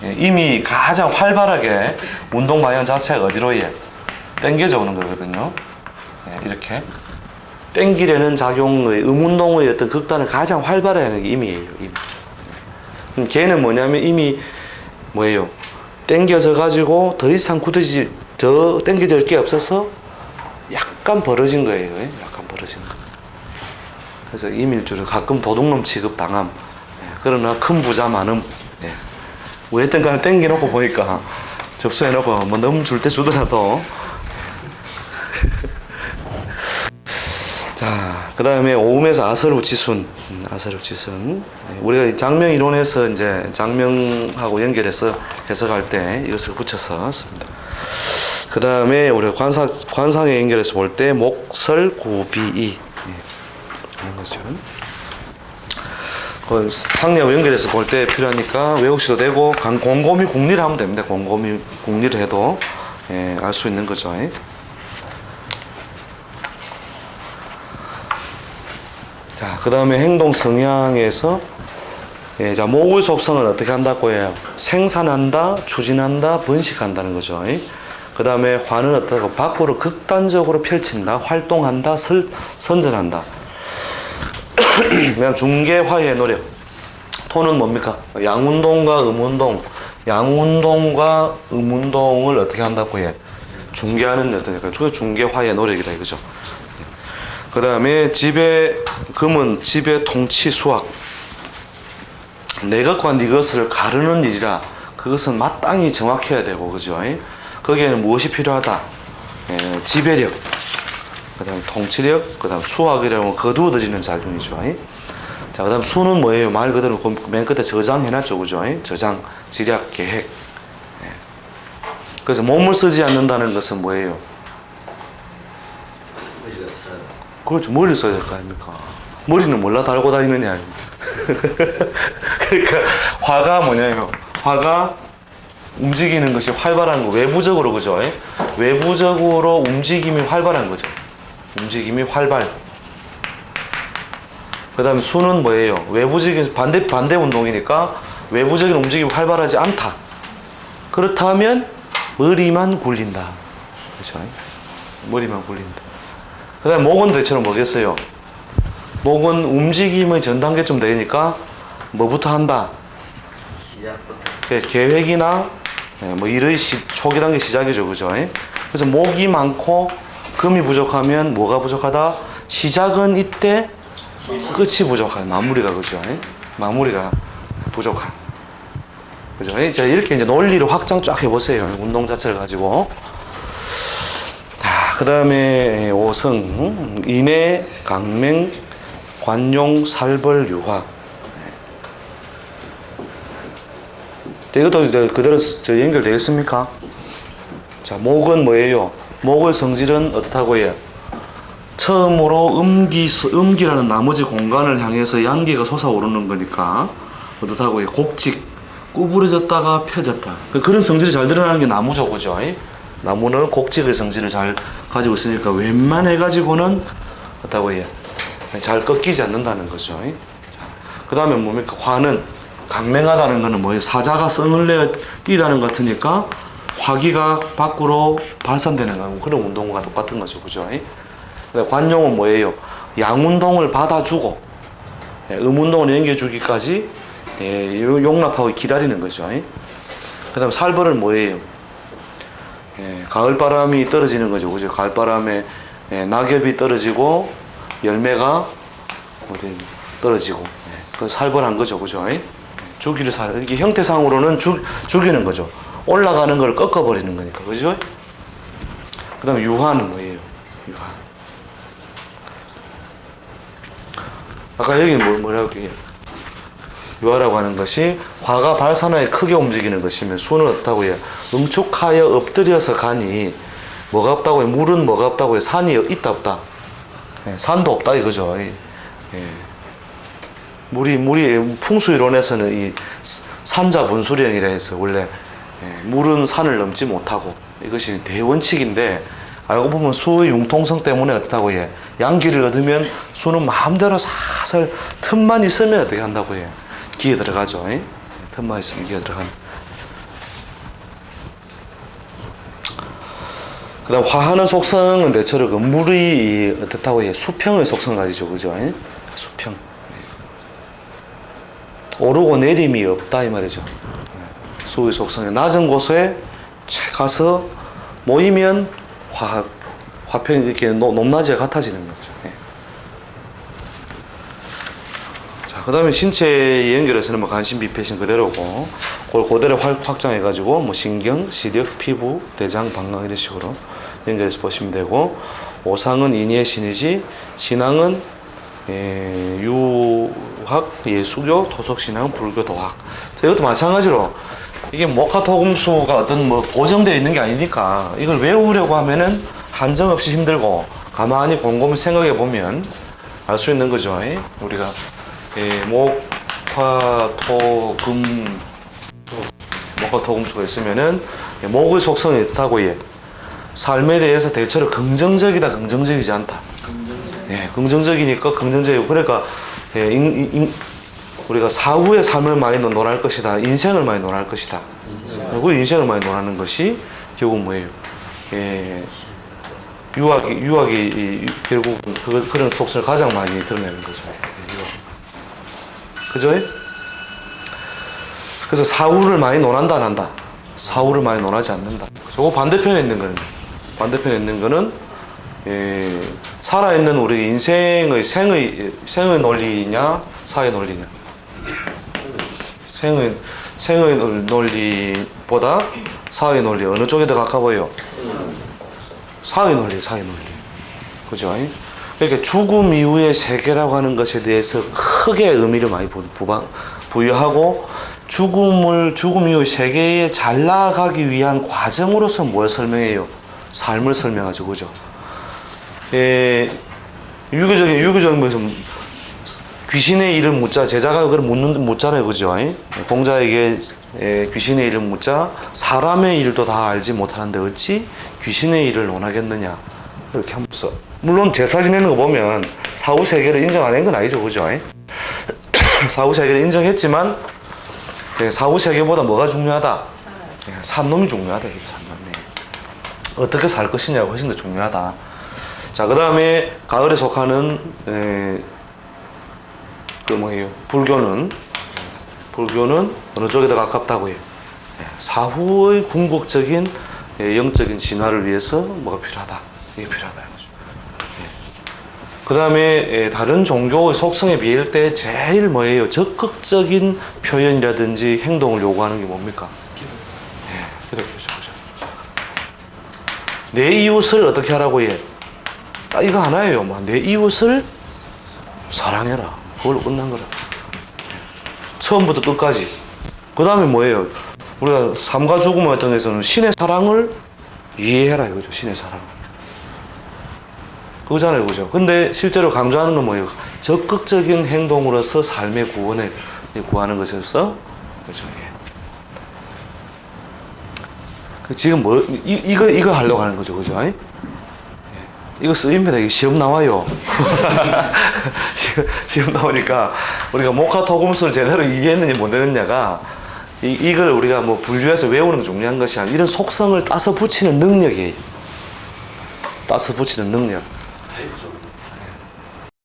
예, 이미 가장 활발하게 운동 방향 자체가 어디로 해? 땡겨져 오는 거거든요. 예, 이렇게 땡기려는 작용의 음운동의 어떤 극단을 가장 활발하게 하는 게 임이에요. 임. 걔는 뭐냐면 이미 뭐예요? 땡겨져 가지고 더 이상 굳어지 더 땡겨질 게 없어서 약간 벌어진 거예요. 예? 약간 벌어진 거. 그래서 이밀주를 가끔 도둑놈 취급 당함. 예, 그러나 큰 부자 많음. 예. 왜 했던 간에 땡겨놓고 보니까 접수해놓고 뭐 너무 줄 때 주더라도. 자, 그 다음에 오음에서 아설우치순. 아설우치순. 우리가 장명 이론에서 이제 장명하고 연결해서 해석할 때 이것을 붙여서 씁니다. 그 다음에 우리가 관상에 연결해서 볼 때 목설구비이. 이런 거죠. 상례와 연결해서 볼 때 필요하니까 외국시도 되고 곰곰이 국리를 하면 됩니다. 곰곰이 국리를 해도 예, 알 수 있는 거죠. 자, 그 다음에 행동 성향에서 예, 자, 목의 속성은 어떻게 한다고 해요? 생산한다, 추진한다, 번식한다는 거죠. 그 다음에 화는 어떻고 밖으로 극단적으로 펼친다, 활동한다, 선전한다. 그냥 중개화의 노력. 토는 뭡니까? 양운동과 음운동. 양운동과 음운동을 어떻게 한다고 해? 중개하는 어떤 중개화의 노력이다 이거죠. 그 다음에 금은 지배 통치 수학. 내 것과 네 것을 가르는 일이라 그것은 마땅히 정확해야 되고, 그죠? 거기에는 무엇이 필요하다? 예, 지배력. 그 다음에 통치력, 그 다음 수학이라면 거두어들이는 작용이죠. 자, 그 다음 수는 뭐예요? 말 그대로 맨 끝에 저장해놨죠. 그죠? 저장, 지략, 계획. 예. 그래서 몸을 쓰지 않는다는 것은 뭐예요? 머리가 없어요. 그렇죠. 머리를 써야 될 거 아닙니까? 머리는 몰라 달고 다니느냐. 그러니까 화가 뭐냐면, 화가 움직이는 것이 활발한 거, 외부적으로, 그죠? 외부적으로 움직임이 활발한 거죠. 움직임이 활발. 그 다음에 수는 뭐예요? 외부적인 반대 운동이니까 외부적인 움직임이 활발하지 않다. 그렇다면 머리만 굴린다. 그렇죠? 머리만 굴린다. 그 다음에 목은 대체로 뭐겠어요? 목은 움직임의 전 단계쯤 되니까 뭐부터 한다? 시작부터. 계획이나 뭐 일의 초기 단계 시작이죠. 그죠? 그래서 목이 많고 금이 부족하면 뭐가 부족하다? 시작은 이때, 끝이 부족하다. 마무리가, 그죠? 마무리가 부족한. 그죠? 자, 이렇게 이제 논리를 확장 쫙 해보세요. 운동 자체를 가지고. 자, 그 다음에 오성, 인해, 강맹, 관용, 살벌, 유화. 이것도 이제 그대로 연결되겠습니까? 자, 목은 뭐예요? 목의 성질은 어떻다고 해요? 처음으로 음기라는 나머지 공간을 향해서 양기가 솟아오르는 거니까 어떻다고 해요? 곡직, 구부러졌다가 펴졌다. 그런 성질이 잘 드러나는 게 나무죠, 그죠? 나무는 곡직의 성질을 잘 가지고 있으니까 웬만해가지고는 어떻다고 해요? 잘 꺾이지 않는다는 거죠. 그 다음에 뭡니까? 화는 강맹하다는 거는 뭐예요? 사자가 성을 내어 뛰다는 것 같으니까 화기가 밖으로 발산되는 거, 그런 운동과 똑같은 거죠. 그죠? 관용은 뭐예요? 양운동을 받아주고 음운동을 연결주기까지 용납하고 기다리는 거죠. 그 다음 살벌은 뭐예요? 가을바람이 떨어지는 거죠. 그죠? 가을바람에 낙엽이 떨어지고 열매가 떨어지고 그 살벌한 거죠, 그죠? 주기를 이게 형태상으로는 죽이는 거죠. 올라가는 걸 꺾어버리는 거니까, 그죠? 그 다음에 유화는 뭐예요? 유화. 아까 여기 뭐라고 얘기해요? 유화라고 하는 것이 화가 발산하여 크게 움직이는 것이면 수는 없다고 해요. 응축하여 엎드려서 가니 뭐가 없다고 해요? 물은 뭐가 없다고 해요? 산이 있다 없다? 산도 없다 이거죠. 물이 풍수 이론에서는 이 산자 분수령이라 해서 원래 물은 산을 넘지 못하고 이것이 대원칙인데 알고 보면 수의 융통성 때문에 어떻다고 해? 양기를 얻으면 수는 마음대로 사설 틈만 있으면 어떻게 한다고 해? 기에 들어가죠. 틈만 있으면 기에 들어가는. 그 다음 화하는 속성은 대체로 그 물이 어떻다고 해? 수평의 속성을 가지죠. 그죠? 수평. 오르고 내림이 없다 이 말이죠. 수의 속성에 낮은 곳에 가서 모이면 화평이 이렇게 높낮이가 같아지는 거죠. 자, 그 다음에 신체에 연결해서는 뭐 간신, 비폐신 그대로고, 그걸 그대로 확장해가지고 뭐 신경, 시력, 피부, 대장, 방광 이런 식으로 연결해서 보시면 되고, 오상은 인의의 신이지, 신앙은 유학, 예수교, 토속신앙, 불교, 도학. 자, 이것도 마찬가지로 이게 목화토금수가 어떤 뭐 고정되어 있는 게 아니니까 이걸 외우려고 하면은 한정 없이 힘들고 가만히 곰곰이 생각해 보면 알 수 있는 거죠. 우리가 목화토금 목화토금수가 있으면은 목의 속성이 있다고 해. 삶에 대해서 대체로 긍정적이다, 긍정적이지 않다. 긍정적이니까 긍정적이고 그러니까 우리가 사후의 삶을 많이 논할 것이다. 인생을 많이 논할 것이다. 그리고 인생을 많이 논하는 것이 결국 뭐예요? 유학이 결국 그런 속성을 가장 많이 드러내는 거죠. 그죠? 그래서 사후를 많이 논한다, 안 한다? 사후를 많이 논하지 않는다. 저거 반대편에 있는 거는 살아있는 우리 인생의 생의 논리냐, 사의 논리냐? 생의 논리보다 사의 논리 어느 쪽에 더 가까워요? 사의 논리. 그죠? 그러니까 죽음 이후의 세계라고 하는 것에 대해서 크게 의미를 많이 부여하고 죽음 이후의 세계에 잘 나아가기 위한 과정으로서 뭘 설명해요? 삶을 설명하죠. 그죠? 유교적인 것에서 귀신의 일을 묻자, 제자가 그걸 묻잖아요. 그죠? 공자에게 귀신의 일을 묻자, 사람의 일도 다 알지 못하는데 어찌 귀신의 일을 논하겠느냐. 이렇게 하면서. 물론 제사 지내는 거 보면 사후 세계를 인정 안 한 건 아니죠. 그죠? 사후 세계를 인정했지만, 사후 세계보다 뭐가 중요하다? 산놈이 중요하다. 산놈이. 어떻게 살 것이냐가 훨씬 더 중요하다. 자, 그 다음에 가을에 속하는 불교는 어느 쪽에 더 가깝다고 해요? 사후의 궁극적인 영적인 진화를 위해서 뭐가 필요하다. 이게 필요하다. 그 다음에 다른 종교의 속성에 비할 때 제일 뭐예요? 적극적인 표현이라든지 행동을 요구하는 게 뭡니까? 기독교죠. 내 이웃을 어떻게 하라고 해? 이거 하나예요. 내 이웃을 사랑해라. 그걸로 끝난 거라. 처음부터 끝까지. 그 다음에 뭐예요? 우리가 삶과 죽음 같은 데서는 신의 사랑을 이해해라 이거죠. 신의 사랑. 그거잖아요. 그죠? 근데 실제로 강조하는 건 뭐예요? 적극적인 행동으로서 삶의 구원을 구하는 것이었어. 그죠? 지금 이거 하려고 하는 거죠. 그죠? 이거 쓰입니다. 이게 시험 나와요. 시험 나오니까 우리가 목화토금수를 제대로 이해했느냐 못 했느냐가 이걸 우리가 뭐 분류해서 외우는 게 중요한 것이 아니라 이런 속성을 따서 붙이는 능력이에요. 따서 붙이는 능력.